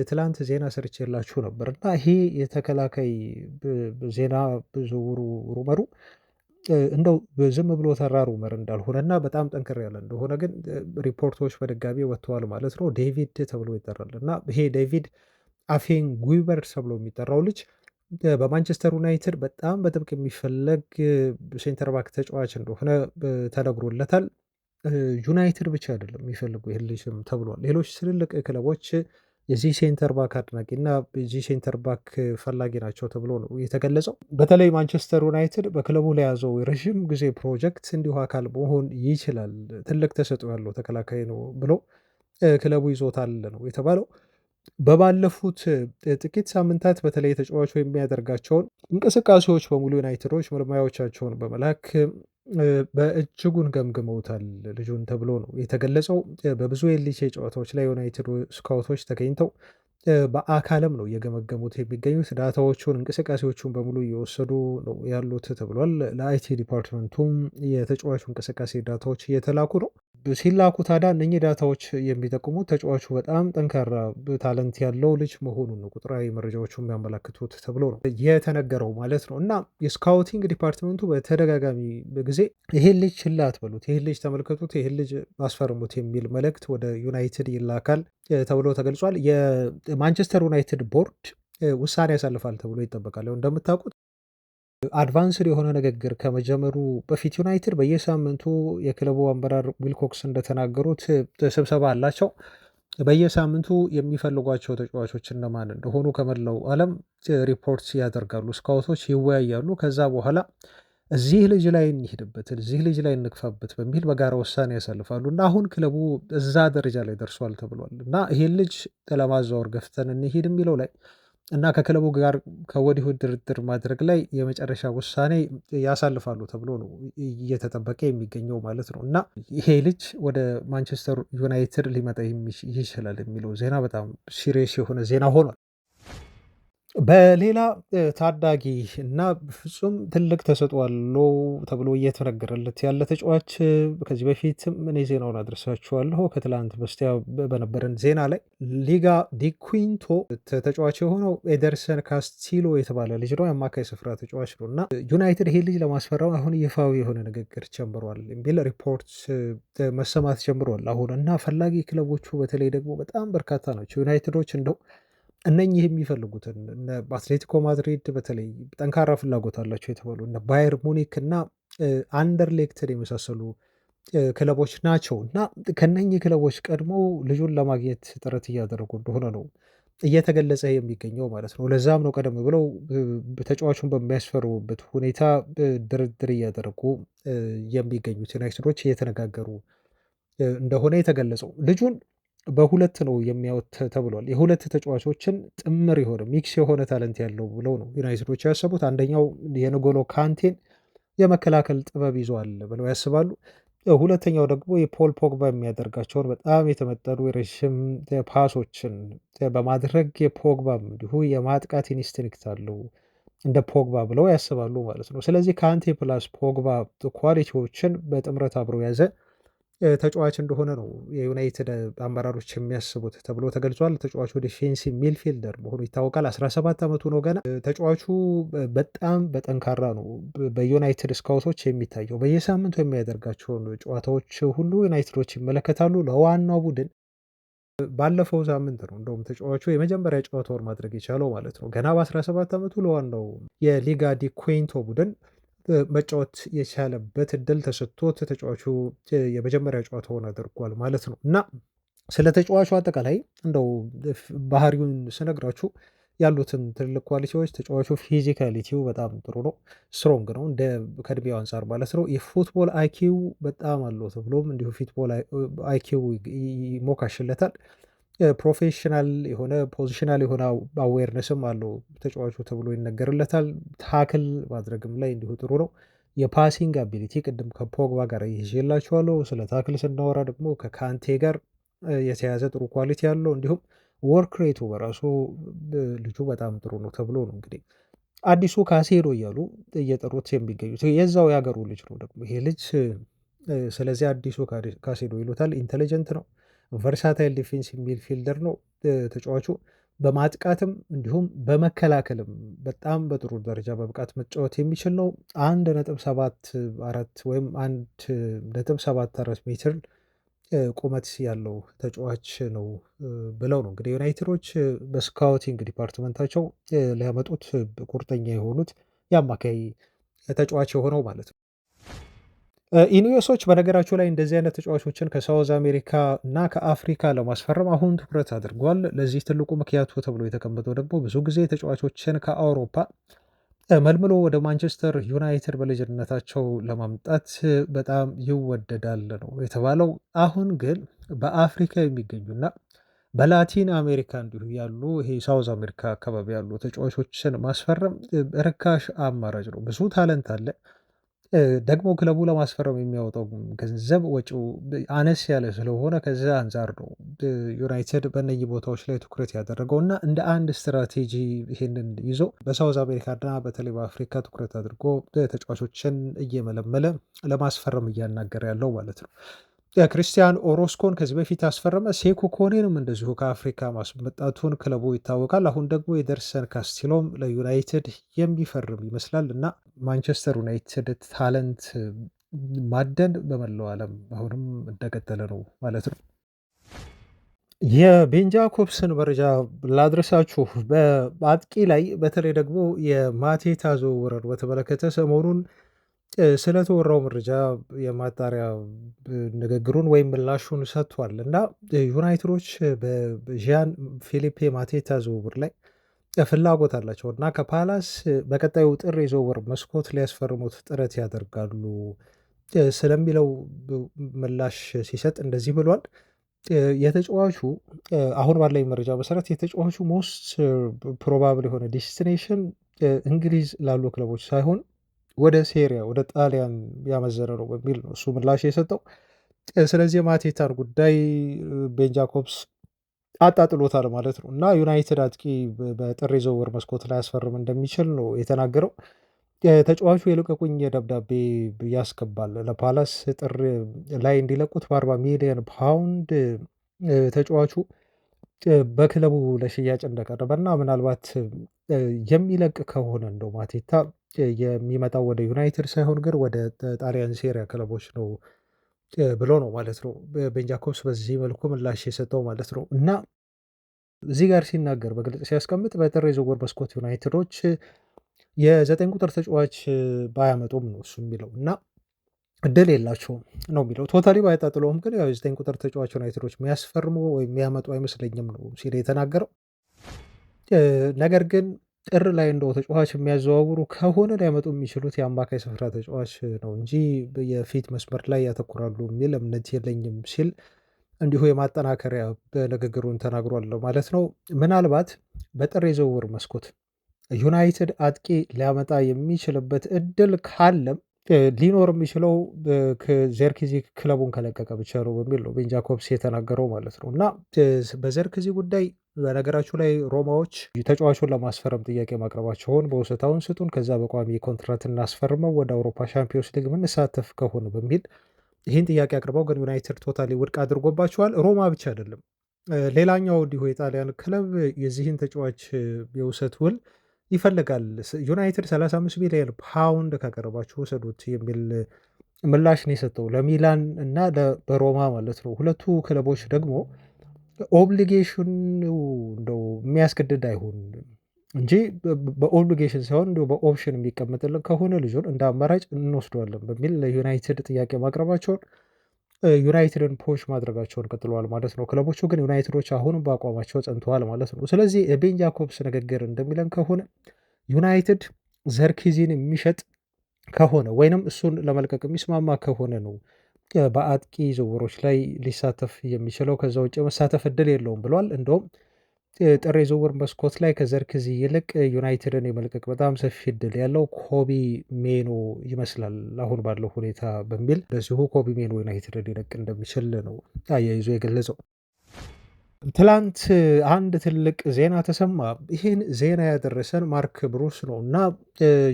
ትላንት ዜና ሰርቼላችሁ ነበር እና ይሄ የተከላካይ ዜና ዝውውሩ ሩመሩ እንደው ዝም ብሎ ተራ ሩመር እንዳልሆነና በጣም ጠንከር ያለ እንደሆነ ግን ሪፖርቶች በድጋሚ ወጥተዋል ማለት ነው። ዴቪድ ተብሎ ይጠራል እና ይሄ ዴቪድ አፌን ጉይበር ተብሎ የሚጠራው ልጅ በማንቸስተር ዩናይትድ በጣም በጥብቅ የሚፈለግ ሴንተር ባክ ተጫዋች እንደሆነ ተነግሮለታል። ዩናይትድ ብቻ አይደለም የሚፈልጉ ይህን ልጅም ተብሏል። ሌሎች ትልልቅ ክለቦች የዚህ ሴንተር ባክ አድናቂ እና የዚህ ሴንተር ባክ ፈላጊ ናቸው ተብሎ ነው የተገለጸው። በተለይ ማንቸስተር ዩናይትድ በክለቡ ላይ ያዘው የረዥም ጊዜ ፕሮጀክት እንዲሁ አካል መሆን ይችላል፣ ትልቅ ተሰጥኦ ያለው ተከላካይ ነው ብሎ ክለቡ ይዞታል ነው የተባለው። በባለፉት ጥቂት ሳምንታት በተለይ ተጫዋቹ የሚያደርጋቸውን እንቅስቃሴዎች በሙሉ ዩናይትዶች ምልማዮቻቸውን በመላክ በእጅጉን ገምግመውታል ልጁን ተብሎ ነው የተገለጸው። በብዙ የሊቼ ጨዋታዎች ላይ ዩናይትድ ስካውቶች ተገኝተው በአካልም ነው እየገመገሙት የሚገኙት። ዳታዎቹን እንቅስቃሴዎቹን በሙሉ እየወሰዱ ነው ያሉት ተብሏል። ለአይቲ ዲፓርትመንቱም የተጫዋቹ እንቅስቃሴ ዳታዎች እየተላኩ ነው። ሲላኩ ታዲያ እነኚህ ዳታዎች የሚጠቁሙት ተጫዋቹ በጣም ጠንካራ ታለንት ያለው ልጅ መሆኑን ነው ቁጥራዊ መረጃዎቹ የሚያመላክቱት ተብሎ ነው የተነገረው ማለት ነው። እና የስካውቲንግ ዲፓርትመንቱ በተደጋጋሚ ጊዜ ይሄን ልጅ ችላ አትበሉት፣ ይሄን ልጅ ተመልከቱት፣ ይሄን ልጅ አስፈርሙት የሚል መልእክት ወደ ዩናይትድ ይላካል ተብሎ ተገልጿል። የማንቸስተር ዩናይትድ ቦርድ ውሳኔ ያሳልፋል ተብሎ ይጠበቃል። እንደምታውቁት አድቫንስድ የሆነ ንግግር ከመጀመሩ በፊት ዩናይትድ በየሳምንቱ የክለቡ አመራር ዊልኮክስ እንደተናገሩት ስብሰባ አላቸው። በየሳምንቱ የሚፈልጓቸው ተጫዋቾች እነማን እንደሆኑ ከመላው ዓለም ሪፖርት ያደርጋሉ። ስካውቶች ይወያያሉ። ከዛ በኋላ እዚህ ልጅ ላይ እንሂድበት፣ እዚህ ልጅ ላይ እንግፋበት በሚል በጋራ ውሳኔ ያሳልፋሉ እና አሁን ክለቡ እዛ ደረጃ ላይ ደርሷል ተብሏል እና ይሄን ልጅ ለማዛወር ገፍተን እንሂድ የሚለው ላይ እና ከክለቡ ጋር ከወዲሁ ድርድር ማድረግ ላይ የመጨረሻ ውሳኔ ያሳልፋሉ ተብሎ ነው እየተጠበቀ የሚገኘው ማለት ነው። እና ይሄ ልጅ ወደ ማንቸስተር ዩናይትድ ሊመጣ ይችላል የሚለው ዜና በጣም ሲሪየስ የሆነ ዜና ሆኗል። በሌላ ታዳጊ እና ፍጹም ትልቅ ተሰጥኦ አለው ተብሎ እየተነገረለት ያለ ተጫዋች ከዚህ በፊትም እኔ ዜናውን አድርሳችኋለሁ። ከትላንት በስቲያ በነበረን ዜና ላይ ሊጋ ዲኩንቶ ተጫዋች የሆነው ኤደርሰን ካስቲሎ የተባለ ልጅ ነው። የአማካይ ስፍራ ተጫዋች ነው እና ዩናይትድ ይሄ ልጅ ለማስፈረም አሁን ይፋዊ የሆነ ንግግር ጀምሯል የሚል ሪፖርት መሰማት ጀምሯል አሁን እና ፈላጊ ክለቦቹ በተለይ ደግሞ በጣም በርካታ ናቸው። ዩናይትዶች እንደው እነኚህ የሚፈልጉትን በአትሌቲኮ ማድሪድ በተለይ ጠንካራ ፍላጎት አላቸው የተባሉ እነ ባየር ሙኒክ እና አንደርሌክትን የመሳሰሉ ክለቦች ናቸው እና ከነኚህ ክለቦች ቀድሞ ልጁን ለማግኘት ጥረት እያደረጉ እንደሆነ ነው እየተገለጸ የሚገኘው ማለት ነው። ለዛም ነው ቀደም ብለው ተጫዋቹን በሚያስፈርሙበት ሁኔታ ድርድር እያደረጉ የሚገኙት ዩናይትዶች እየተነጋገሩ እንደሆነ የተገለጸው። ልጁን በሁለት ነው የሚያወት ተብሏል። የሁለት ተጫዋቾችን ጥምር የሆነ ሚክስ የሆነ ታለንት ያለው ብለው ነው ዩናይትዶች ያሰቡት። አንደኛው የንጎሎ ካንቴን የመከላከል ጥበብ ይዘዋል ብለው ያስባሉ። ሁለተኛው ደግሞ የፖል ፖግባ የሚያደርጋቸውን በጣም የተመጠኑ የረዥም ፓሶችን በማድረግ የፖግባም እንዲሁ የማጥቃት ኢንስቲንክት አለው እንደ ፖግባ ብለው ያስባሉ ማለት ነው። ስለዚህ ካንቴ ፕላስ ፖግባ ኳሊቲዎችን በጥምረት አብረው ያዘ ተጫዋች እንደሆነ ነው የዩናይትድ አመራሮች የሚያስቡት ተብሎ ተገልጿል። ተጫዋቹ ዲፌንሲቭ ሚድፊልደር መሆኑ ይታወቃል። 17 ዓመቱ ነው ገና። ተጫዋቹ በጣም በጠንካራ ነው በዩናይትድ ስካውቶች የሚታየው። በየሳምንቱ የሚያደርጋቸውን ጨዋታዎች ሁሉ ዩናይትዶች ይመለከታሉ። ለዋናው ቡድን ባለፈው ሳምንት ነው እንደውም ተጫዋቹ የመጀመሪያ ጨዋታውን ማድረግ የቻለው ማለት ነው። ገና በ17 ዓመቱ ለዋናው የሊጋ ዲ ኩዌንቶ ቡድን መጫወት የቻለበት እድል ተሰጥቶት ተጫዋቹ የመጀመሪያ ጨዋታውን አድርጓል ማለት ነው። እና ስለ ተጫዋቹ አጠቃላይ እንደው ባህሪውን ስነግራችሁ ያሉትን ትልልቅ ኳሊቲዎች ተጫዋቹ ፊዚካሊቲው በጣም ጥሩ ነው፣ ስትሮንግ ነው እንደ ከእድሜው አንፃር ማለት ነው። የፉትቦል አይኪው በጣም አለው ተብሎም እንዲሁ ፉትቦል አይኪው ይሞካሽለታል። ፕሮፌሽናል የሆነ ፖዚሽናል የሆነ አዌርነስም አለው ተጫዋቹ ተብሎ ይነገርለታል። ታክል ማድረግም ላይ እንዲሁ ጥሩ ነው። የፓሲንግ አቢሊቲ ቅድም ከፖግባ ጋር ይዤላችኋለሁ። ስለ ታክል ስናወራ ደግሞ ከካንቴ ጋር የተያዘ ጥሩ ኳሊቲ ያለው እንዲሁም ወርክ ሬቱ በራሱ ልጁ በጣም ጥሩ ነው ተብሎ ነው እንግዲህ አዲሱ ካሴዶ እያሉ እየጠሩት የሚገኙት የዛው ያገሩ ልጅ ነው ደግሞ ይሄ ልጅ። ስለዚህ አዲሱ ካሴዶ ይሉታል። ኢንቴሊጀንት ነው፣ ቨርሳታይል ዲፌንሲቭ ሚድፊልደር ነው ተጫዋቹ። በማጥቃትም እንዲሁም በመከላከልም በጣም በጥሩ ደረጃ በብቃት መጫወት የሚችል ነው። 1.74 ወይም 1.74 ሜትር ቁመት ያለው ተጫዋች ነው ብለው ነው እንግዲህ ዩናይትዶች በስካውቲንግ ዲፓርትመንታቸው ሊያመጡት ቁርጠኛ የሆኑት የአማካይ ተጫዋች የሆነው ማለት ነው። ኢኒዮሶች በነገራቸው ላይ እንደዚህ አይነት ተጫዋቾችን ከሳውዝ አሜሪካ እና ከአፍሪካ ለማስፈረም አሁን ትኩረት አድርጓል። ለዚህ ትልቁ ምክንያቱ ተብሎ የተቀመጠው ደግሞ ብዙ ጊዜ ተጫዋቾችን ከአውሮፓ መልምሎ ወደ ማንቸስተር ዩናይትድ በልጅነታቸው ለማምጣት በጣም ይወደዳል ነው የተባለው። አሁን ግን በአፍሪካ የሚገኙና በላቲን አሜሪካ እንዲሁ ያሉ ይሄ ሳውዝ አሜሪካ አካባቢ ያሉ ተጫዋቾችን ማስፈረም ርካሽ አማራጭ ነው። ብዙ ታለንት አለ። ደግሞ ክለቡ ለማስፈረም የሚያወጣው ገንዘብ ወጪው አነስ ያለ ስለሆነ ከዛ አንፃር ነው ዩናይትድ በእነዚህ ቦታዎች ላይ ትኩረት ያደረገው እና እንደ አንድ ስትራቴጂ ይሄንን ይዞ በሳውዝ አሜሪካና በተለይ በአፍሪካ ትኩረት አድርጎ ተጫዋቾችን እየመለመለ ለማስፈረም እያናገረ ያለው ማለት ነው። ክርስቲያን ኦሮስኮን ከዚህ በፊት ያስፈረመ፣ ሴኩ ኮኔንም እንደዚሁ ከአፍሪካ ማስመጣቱን ክለቡ ይታወቃል። አሁን ደግሞ የደርሰን ካስቲሎም ለዩናይትድ የሚፈርም ይመስላል እና ማንቸስተር ዩናይትድ ታለንት ማደን በመላው ዓለም አሁንም እንደቀጠለ ነው ማለት ነው። የቤን ጃኮብስን መረጃ ላድረሳችሁ። በአጥቂ ላይ በተለይ ደግሞ የማቴታ ዝውውርን በተመለከተ ሰሞኑን ስለተወራው መረጃ የማጣሪያ ንግግሩን ወይም ምላሹን ሰጥቷል እና ዩናይትዶች በዣን ፊሊፔ ማቴታ ዝውውር ላይ ፍላጎት አላቸው እና ከፓላስ በቀጣዩ ጥር የዝውውር መስኮት ሊያስፈርሙት ጥረት ያደርጋሉ ስለሚለው ምላሽ ሲሰጥ እንደዚህ ብሏል። የተጫዋቹ አሁን ባለኝ መረጃ መሰረት የተጫዋቹ ሞስት ፕሮባብል የሆነ ዴስቲኔሽን እንግሊዝ ላሉ ክለቦች ሳይሆን ወደ ሴሪያ ወደ ጣሊያን ያመዘነ ነው በሚል ነው እሱ ምላሽ የሰጠው። ስለዚህ የማቴታን ጉዳይ ቤን ጃኮብስ አጣጥሎታል ማለት ነው እና ዩናይትድ አጥቂ በጥር የዝውውር መስኮት ላይ ያስፈርም እንደሚችል ነው የተናገረው። ተጫዋቹ የልቀቁኝ ደብዳቤ ያስገባል ለፓላስ ጥር ላይ እንዲለቁት በ40 ሚሊዮን ፓውንድ ተጫዋቹ በክለቡ ለሽያጭ እንደቀረበና ምናልባት የሚለቅ ከሆነ እንደው ማቴታ የሚመጣው ወደ ዩናይትድ ሳይሆን ግን ወደ ጣሊያን ሴሪያ ክለቦች ነው ብሎ ነው ማለት ነው ቤን ጃኮብስ በዚህ መልኩ ምላሽ የሰጠው ማለት ነው። እና እዚህ ጋር ሲናገር በግልጽ ሲያስቀምጥ በጥር የዝውውር መስኮት ዩናይትዶች የ9 ቁጥር ተጫዋች ባያመጡም ነው እሱ የሚለው እና እድል የላቸውም ነው የሚለው። ቶታሊ ባያጣጥለውም ግን ያው የ9 ቁጥር ተጫዋች ዩናይትዶች የሚያስፈርሙ ወይም የሚያመጡ አይመስለኝም ነው ሲል የተናገረው። ነገር ግን ጥር ላይ እንደው ተጫዋች የሚያዘዋውሩ ከሆነ ሊያመጡ የሚችሉት የአማካይ ስፍራ ተጫዋች ነው እንጂ የፊት መስመር ላይ ያተኩራሉ የሚል እምነት የለኝም ሲል እንዲሁ የማጠናከሪያ ንግግሩን ተናግሯል ማለት ነው። ምናልባት በጥር የዝውውር መስኮት ዩናይትድ አጥቂ ሊያመጣ የሚችልበት እድል ካለም ሊኖር የሚችለው ዘርክዚ ክለቡን ከለቀቀ ብቻ ነው በሚል ነው ቤን ጃኮብስ የተናገረው ማለት ነው። እና በዘርክዚ ጉዳይ በነገራችሁ ላይ ሮማዎች ተጫዋቹን ለማስፈረም ጥያቄ ማቅረባቸውን በውሰታውን ስጡን ከዛ በቋሚ ኮንትራት እናስፈርመው ወደ አውሮፓ ሻምፒዮንስ ሊግ ምንሳተፍ ከሆነ በሚል ይህን ጥያቄ አቅርበው ግን ዩናይትድ ቶታሊ ውድቅ አድርጎባቸዋል። ሮማ ብቻ አይደለም ሌላኛው እንዲሁ የጣሊያን ክለብ የዚህን ተጫዋች የውሰት ውል ይፈልጋል። ዩናይትድ 35 ሚሊዮን ፓውንድ ካቀረባችሁ ውሰዱት የሚል ምላሽ ነው የሰጠው ለሚላን እና በሮማ ማለት ነው። ሁለቱ ክለቦች ደግሞ ኦብሊጌሽን እንደው የሚያስገድድ አይሆን እንጂ በኦብሊጌሽን ሳይሆን እንደው በኦፕሽን የሚቀመጥልን ከሆነ ልጁን እንደ አማራጭ እንወስደዋለን በሚል ለዩናይትድ ጥያቄ ማቅረባቸውን ዩናይትድን ፑሽ ማድረጋቸውን ቀጥለዋል ማለት ነው። ክለቦቹ ግን ዩናይትዶች አሁንም በአቋማቸው ጸንተዋል ማለት ነው። ስለዚህ የቤን ጃኮብስ ንግግር እንደሚለን ከሆነ ዩናይትድ ዘርኪዚን የሚሸጥ ከሆነ ወይንም እሱን ለመልቀቅ የሚስማማ ከሆነ ነው በአጥቂ ዝውውሮች ላይ ሊሳተፍ የሚችለው። ከዛ ውጭ መሳተፍ እድል የለውም ብሏል። እንደውም ጥር የዝውውር መስኮት ላይ ከዘርክዚ ይልቅ ዩናይትድን የመልቀቅ በጣም ሰፊ እድል ያለው ኮቢ ሜኖ ይመስላል አሁን ባለው ሁኔታ በሚል እንደዚሁ ኮቢ ሜኖ ዩናይትድን ሊለቅ እንደሚችል ነው አያይዞ የገለጸው። ትላንት አንድ ትልቅ ዜና ተሰማ። ይህን ዜና ያደረሰን ማርክ ብሩስ ነው እና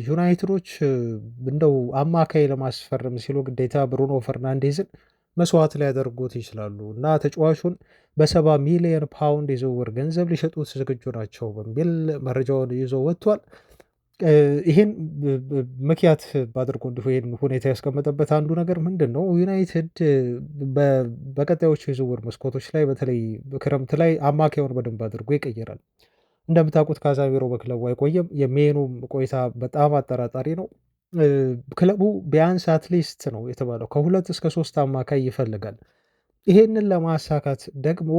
ዩናይትዶች እንደው አማካይ ለማስፈረም ሲሉ ግዴታ ብሩኖ ፈርናንዴዝን መስዋዕት ሊያደርጉት ይችላሉ እና ተጫዋቹን በ70 ሚሊዮን ፓውንድ የዝውውር ገንዘብ ሊሸጡት ዝግጁ ናቸው በሚል መረጃውን ይዞ ወጥቷል። ይሄን ምክንያት አድርጎ እንዲሁ ይሄን ሁኔታ ያስቀመጠበት አንዱ ነገር ምንድን ነው? ዩናይትድ በቀጣዮቹ የዝውውር መስኮቶች ላይ በተለይ ክረምት ላይ አማካዩን በደንብ አድርጎ ይቀይራል። እንደምታውቁት ካዛሚሮ በክለቡ አይቆየም። የሜኑም ቆይታ በጣም አጠራጣሪ ነው። ክለቡ ቢያንስ አትሊስት ነው የተባለው ከ2 እስከ 3 አማካይ ይፈልጋል። ይሄንን ለማሳካት ደግሞ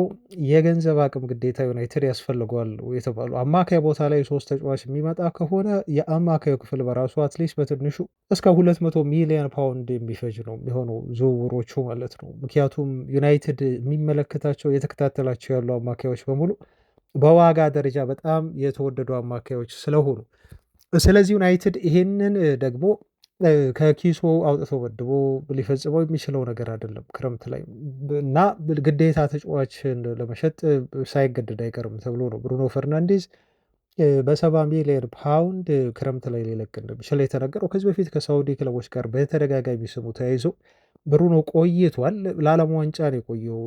የገንዘብ አቅም ግዴታ ዩናይትድ ያስፈልገዋል የተባሉ አማካይ ቦታ ላይ 3 ተጫዋች የሚመጣ ከሆነ የአማካዩ ክፍል በራሱ አትሊስት በትንሹ እስከ 200 ሚሊዮን ፓውንድ የሚፈጅ ነው የሚሆነው ዝውውሮቹ ማለት ነው። ምክንያቱም ዩናይትድ የሚመለከታቸው የተከታተላቸው ያሉ አማካዮች በሙሉ በዋጋ ደረጃ በጣም የተወደዱ አማካዮች ስለሆኑ፣ ስለዚህ ዩናይትድ ይሄንን ደግሞ ከኪሱ አውጥቶ መድቦ ሊፈጽመው የሚችለው ነገር አይደለም ክረምት ላይ እና ግዴታ ተጫዋችን ለመሸጥ ሳይገደድ አይቀርም ተብሎ ነው ብሩኖ ፈርናንዴዝ በ70 ሚሊዮን ፓውንድ ክረምት ላይ ሊለቅ እንደሚችል የተነገረው። ከዚህ በፊት ከሳውዲ ክለቦች ጋር በተደጋጋሚ ስሙ ተያይዞ ብሩኖ ቆይቷል። ለዓለም ዋንጫ ነው የቆየው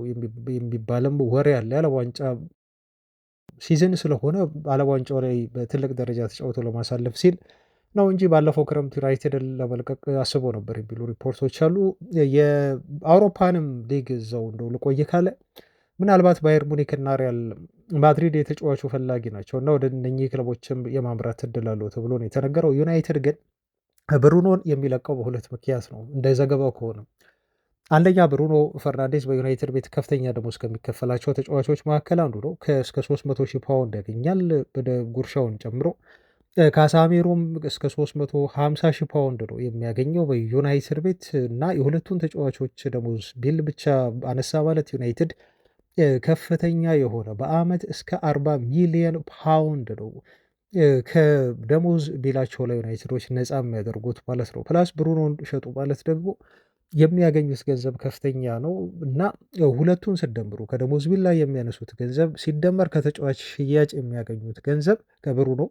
የሚባልም ወሬ አለ። የዓለም ዋንጫ ሲዝን ስለሆነ ዓለም ዋንጫው ላይ በትልቅ ደረጃ ተጫውቶ ለማሳለፍ ሲል ነው እንጂ ባለፈው ክረምት ዩናይትድን ለመልቀቅ አስቦ ነበር የሚሉ ሪፖርቶች አሉ። የአውሮፓንም ሊግ እዛው እንደው ልቆይ ካለ ምናልባት ባየር ሙኒክ እና ሪያል ማድሪድ የተጫዋቹ ፈላጊ ናቸው እና ወደ እነኚህ ክለቦችም የማምራት እድል አለው ተብሎ ነው የተነገረው። ዩናይትድ ግን ብሩኖን የሚለቀው በሁለት ምክንያት ነው እንደ ዘገባው ከሆነ። አንደኛ ብሩኖ ፈርናንዴዝ በዩናይትድ ቤት ከፍተኛ ደሞዝ ከሚከፈላቸው ተጫዋቾች መካከል አንዱ ነው። እስከ 300,000 ፓውንድ ያገኛል ጉርሻውን ጨምሮ። ካሳሜሮም እስከ 350,000 ፓውንድ ነው የሚያገኘው በዩናይትድ ቤት እና የሁለቱን ተጫዋቾች ደሞዝ ቢል ብቻ አነሳ ማለት ዩናይትድ ከፍተኛ የሆነ በአመት እስከ 40 ሚሊዮን ፓውንድ ነው ከደሞዝ ቢላቸው ላይ ዩናይትዶች ነፃ የሚያደርጉት ማለት ነው። ፕላስ ብሩኖን ሸጡ ማለት ደግሞ የሚያገኙት ገንዘብ ከፍተኛ ነው እና ሁለቱን ስደምሩ ከደሞዝ ቢል ላይ የሚያነሱት ገንዘብ ሲደመር ከተጫዋች ሽያጭ የሚያገኙት ገንዘብ ከብሩኖ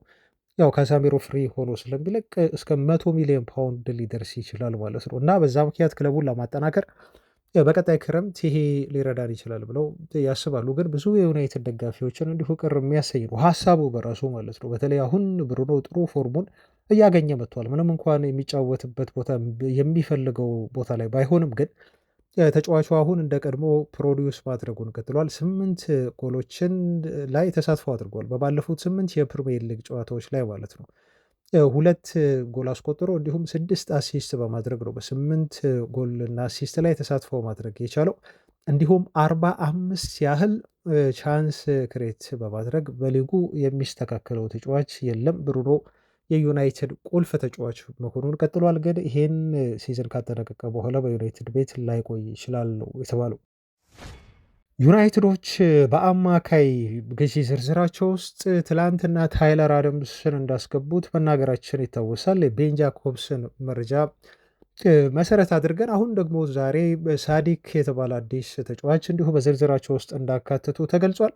ያው ካሳሜሮ ፍሪ ሆኖ ስለሚለቅ እስከ 100 ሚሊዮን ፓውንድ ሊደርስ ይችላል ማለት ነው እና በዛ ምክንያት ክለቡን ለማጠናከር በቀጣይ ክረምት ይሄ ሊረዳን ይችላል ብለው ያስባሉ። ግን ብዙ የዩናይትድ ደጋፊዎችን እንዲሁ ቅር የሚያሰኝ ነው ሀሳቡ በራሱ ማለት ነው። በተለይ አሁን ብሩኖ ጥሩ ፎርሙን እያገኘ መጥቷል። ምንም እንኳን የሚጫወትበት ቦታ የሚፈልገው ቦታ ላይ ባይሆንም ግን ተጫዋቹ አሁን እንደ ቀድሞ ፕሮዲውስ ማድረጉን ቀጥሏል። 8 ጎሎችን ላይ ተሳትፎ አድርጓል በባለፉት 8 የፕሪሚየር ሊግ ጨዋታዎች ላይ ማለት ነው። 2 ጎል አስቆጥሮ እንዲሁም 6 አሲስት በማድረግ ነው በ8 ጎል እና አሲስት ላይ ተሳትፎ ማድረግ የቻለው። እንዲሁም 45 ያህል ቻንስ ክሬት በማድረግ በሊጉ የሚስተካከለው ተጫዋች የለም። ብሩኖ የዩናይትድ ቁልፍ ተጫዋች መሆኑን ቀጥሏል። ግን ይሄን ሲዝን ካጠናቀቀ በኋላ በዩናይትድ ቤት ላይቆይ ይችላል ነው የተባለው። ዩናይትዶች በአማካይ ግዢ ዝርዝራቸው ውስጥ ትላንትና ታይለር አደምስን እንዳስገቡት መናገራችን ይታወሳል። ቤን ጃኮብስን መረጃ መሰረት አድርገን አሁን ደግሞ ዛሬ ሳዲክ የተባለ አዲስ ተጫዋች እንዲሁ በዝርዝራቸው ውስጥ እንዳካተቱ ተገልጿል።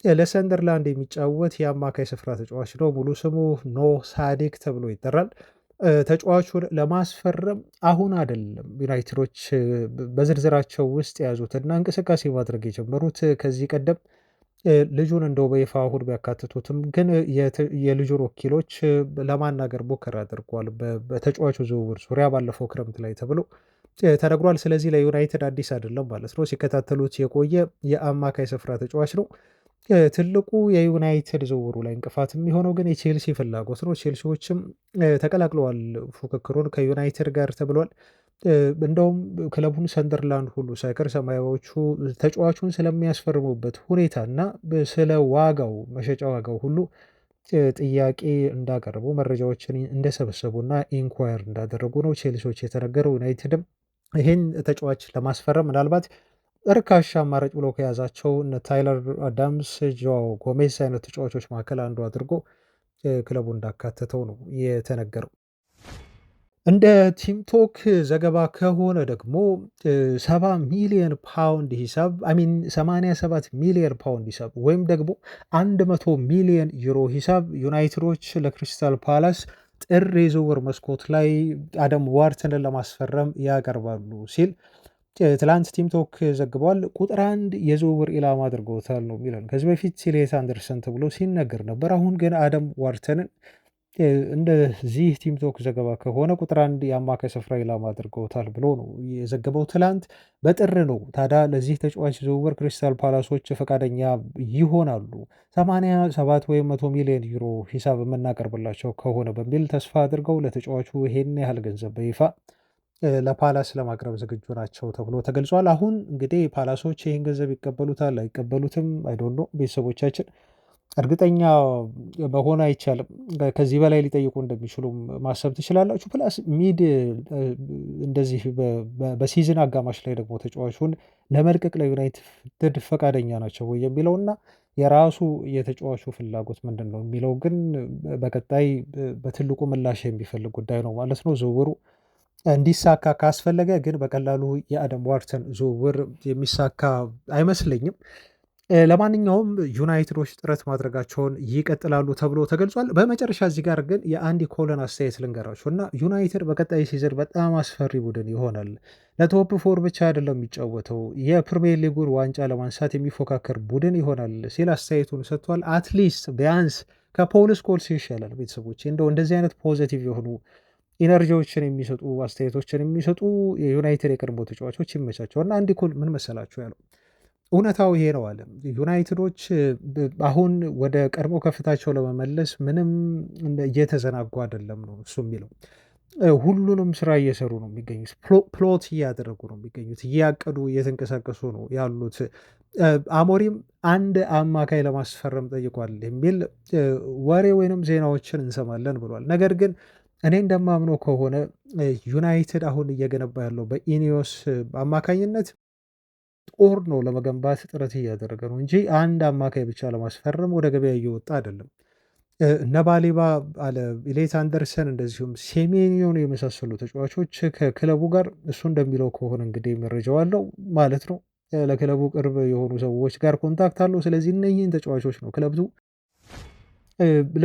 ለሰንደርላንድ የሚጫወት የአማካይ ስፍራ ተጫዋች ነው። ሙሉ ስሙ ኖ ሳዲክ ተብሎ ይጠራል። ተጫዋቹን ለማስፈረም አሁን አይደለም ዩናይትዶች በዝርዝራቸው ውስጥ የያዙትና እንቅስቃሴ ማድረግ የጀመሩት ከዚህ ቀደም ልጁን እንደው በይፋ አሁን ቢያካትቱትም ግን የልጁን ወኪሎች ለማናገር ሙከራ አድርጓል በተጫዋቹ ዝውውር ዙሪያ ባለፈው ክረምት ላይ ተብሎ ተነግሯል። ስለዚህ ለዩናይትድ አዲስ አይደለም ማለት ነው። ሲከታተሉት የቆየ የአማካይ ስፍራ ተጫዋች ነው። ትልቁ የዩናይትድ ዝውውሩ ላይ እንቅፋት የሚሆነው ግን የቼልሲ ፍላጎት ነው። ቼልሲዎችም ተቀላቅለዋል ፉክክሩን ከዩናይትድ ጋር ተብሏል። እንደውም ክለቡን ሰንደርላንድ ሁሉ ሳይቀር ሰማያዊዎቹ ተጫዋቹን ስለሚያስፈርሙበት ሁኔታ እና ስለ ዋጋው መሸጫ ዋጋው ሁሉ ጥያቄ እንዳቀረቡ መረጃዎችን እንደሰበሰቡና ኢንኳየር እንዳደረጉ ነው ቼልሲዎች የተነገረው። ዩናይትድም ይህን ተጫዋች ለማስፈረም ምናልባት ርካሽ አማራጭ ብሎ ከያዛቸው እነ ታይለር አዳምስ፣ ጆዋው ጎሜዝ አይነት ተጫዋቾች መካከል አንዱ አድርጎ ክለቡ እንዳካተተው ነው የተነገረው። እንደ ቲምቶክ ዘገባ ከሆነ ደግሞ 70 ሚሊዮን ፓውንድ ሂሳብ አሚን 87 ሚሊዮን ፓውንድ ሂሳብ ወይም ደግሞ 100 ሚሊዮን ዩሮ ሂሳብ ዩናይትዶች ለክሪስታል ፓላስ ጥር የዝውውር መስኮት ላይ አደም ዋርተንን ለማስፈረም ያቀርባሉ ሲል ትላንት ቲምቶክ ዘግቧል። ቁጥር 1 የዝውውር ኢላማ አድርገውታል ነው የሚለን። ከዚህ በፊት ኤሊዮት አንደርሰን ተብሎ ሲነገር ነበር። አሁን ግን አደም ዋርተንን እንደዚህ ቲምቶክ ዘገባ ከሆነ ቁጥር 1 የአማካይ ስፍራ ኢላማ አድርገውታል ብሎ ነው የዘገበው። ትላንት በጥር ነው ታዲያ ለዚህ ተጫዋች ዝውውር ክሪስታል ፓላሶች ፈቃደኛ ይሆናሉ 87 ወይም 100 ሚሊዮን ዩሮ ሂሳብ የምናቀርብላቸው ከሆነ በሚል ተስፋ አድርገው ለተጫዋቹ ይሄን ያህል ገንዘብ በይፋ ለፓላስ ለማቅረብ ዝግጁ ናቸው ተብሎ ተገልጿል። አሁን እንግዲህ ፓላሶች ይህን ገንዘብ ይቀበሉታል አይቀበሉትም አይዶኖ ቤተሰቦቻችን እርግጠኛ መሆን አይቻልም። ከዚህ በላይ ሊጠይቁ እንደሚችሉም ማሰብ ትችላላችሁ። ፕላስ ሚድ እንደዚህ በሲዝን አጋማሽ ላይ ደግሞ ተጫዋቹን ለመልቀቅ ለዩናይትድ ፈቃደኛ ናቸው ወይ የሚለውና የራሱ የተጫዋቹ ፍላጎት ምንድን ነው የሚለው ግን በቀጣይ በትልቁ ምላሽ የሚፈልግ ጉዳይ ነው ማለት ነው። ዝውውሩ እንዲሳካ ካስፈለገ ግን በቀላሉ የአደም ዋርተን ዝውውር የሚሳካ አይመስለኝም። ለማንኛውም ዩናይትዶች ጥረት ማድረጋቸውን ይቀጥላሉ ተብሎ ተገልጿል። በመጨረሻ እዚህ ጋር ግን የአንዲ ኮለን አስተያየት ልንገራቸው እና ዩናይትድ በቀጣይ ሲዝን በጣም አስፈሪ ቡድን ይሆናል። ለቶፕ ፎር ብቻ አይደለም የሚጫወተው የፕሪሚየር ሊጉን ዋንጫ ለማንሳት የሚፎካከር ቡድን ይሆናል ሲል አስተያየቱን ሰጥቷል። አትሊስት ቢያንስ ከፖል ስኮልስ ይሻላል። ቤተሰቦች እንደው እንደዚህ አይነት ፖዘቲቭ የሆኑ ኢነርጂዎችን የሚሰጡ አስተያየቶችን የሚሰጡ የዩናይትድ የቀድሞ ተጫዋቾች ይመቻቸው እና አንዲ ኮል ምን መሰላችሁ ያለው እውነታው ይሄ ነው አለ። ዩናይትዶች አሁን ወደ ቀድሞ ከፍታቸው ለመመለስ ምንም እየተዘናጉ አይደለም ነው እሱ የሚለው። ሁሉንም ስራ እየሰሩ ነው የሚገኙት፣ ፕሎት እያደረጉ ነው የሚገኙት፣ እያቀዱ እየተንቀሳቀሱ ነው ያሉት። አሞሪም አንድ አማካይ ለማስፈረም ጠይቋል የሚል ወሬ ወይንም ዜናዎችን እንሰማለን ብሏል። ነገር ግን እኔ እንደማምነው ከሆነ ዩናይትድ አሁን እየገነባ ያለው በኢኒዮስ አማካኝነት ጦር ነው ለመገንባት ጥረት እያደረገ ነው እንጂ አንድ አማካይ ብቻ ለማስፈረም ወደ ገበያ እየወጣ አይደለም። እነ ባሌባ አለ ኤሊዮት አንደርሰን እንደዚሁም ሴሜኒዮን የመሳሰሉ ተጫዋቾች ከክለቡ ጋር እሱ እንደሚለው ከሆነ እንግዲህ መረጃው አለው ማለት ነው። ለክለቡ ቅርብ የሆኑ ሰዎች ጋር ኮንታክት አለው። ስለዚህ እነኚህን ተጫዋቾች ነው ክለቡ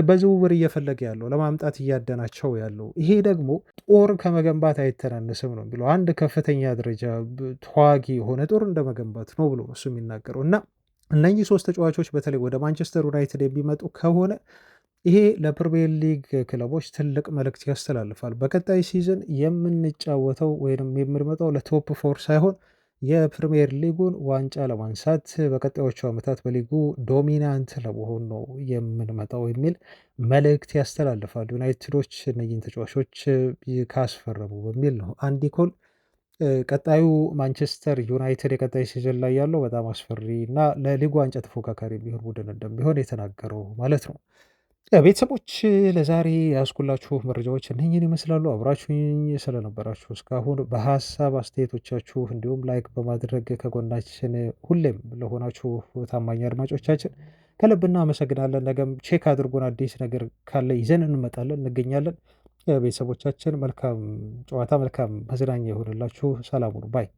በዝውውር እየፈለገ ያለው ለማምጣት እያደናቸው ያለው። ይሄ ደግሞ ጦር ከመገንባት አይተናነስም ነው የሚለው። አንድ ከፍተኛ ደረጃ ተዋጊ የሆነ ጦር እንደመገንባት ነው ብሎ እሱ የሚናገረው እና እነኚህ ሶስት ተጫዋቾች በተለይ ወደ ማንቸስተር ዩናይትድ የሚመጡ ከሆነ ይሄ ለፕሪሚየር ሊግ ክለቦች ትልቅ መልእክት ያስተላልፋል። በቀጣይ ሲዝን የምንጫወተው ወይም የምንመጣው ለቶፕ ፎር ሳይሆን የፕሪሚየር ሊጉን ዋንጫ ለማንሳት በቀጣዮቹ ዓመታት በሊጉ ዶሚናንት ለመሆን ነው የምንመጣው የሚል መልእክት ያስተላልፋል። ዩናይትዶች እነዚህን ተጫዋቾች ካስፈረሙ በሚል ነው አንዲ ኮል ቀጣዩ ማንቸስተር ዩናይትድ የቀጣይ ሲዝን ላይ ያለው በጣም አስፈሪ እና ለሊጉ ዋንጫ ተፎካካሪ የሚሆን ቡድን እንደሚሆን የተናገረው ማለት ነው። ቤተሰቦች ለዛሬ ያስኩላችሁ መረጃዎች እነኝህን ይመስላሉ። አብራችሁኝ ስለነበራችሁ እስካሁን በሀሳብ አስተያየቶቻችሁ እንዲሁም ላይክ በማድረግ ከጎናችን ሁሌም ለሆናችሁ ታማኝ አድማጮቻችን ከልብ እናመሰግናለን። ነገም ቼክ አድርጎን አዲስ ነገር ካለ ይዘን እንገኛለን። ቤተሰቦቻችን መልካም ጨዋታ መልካም መዝናኛ የሆንላችሁ። ሰላም ሁኑ ባይ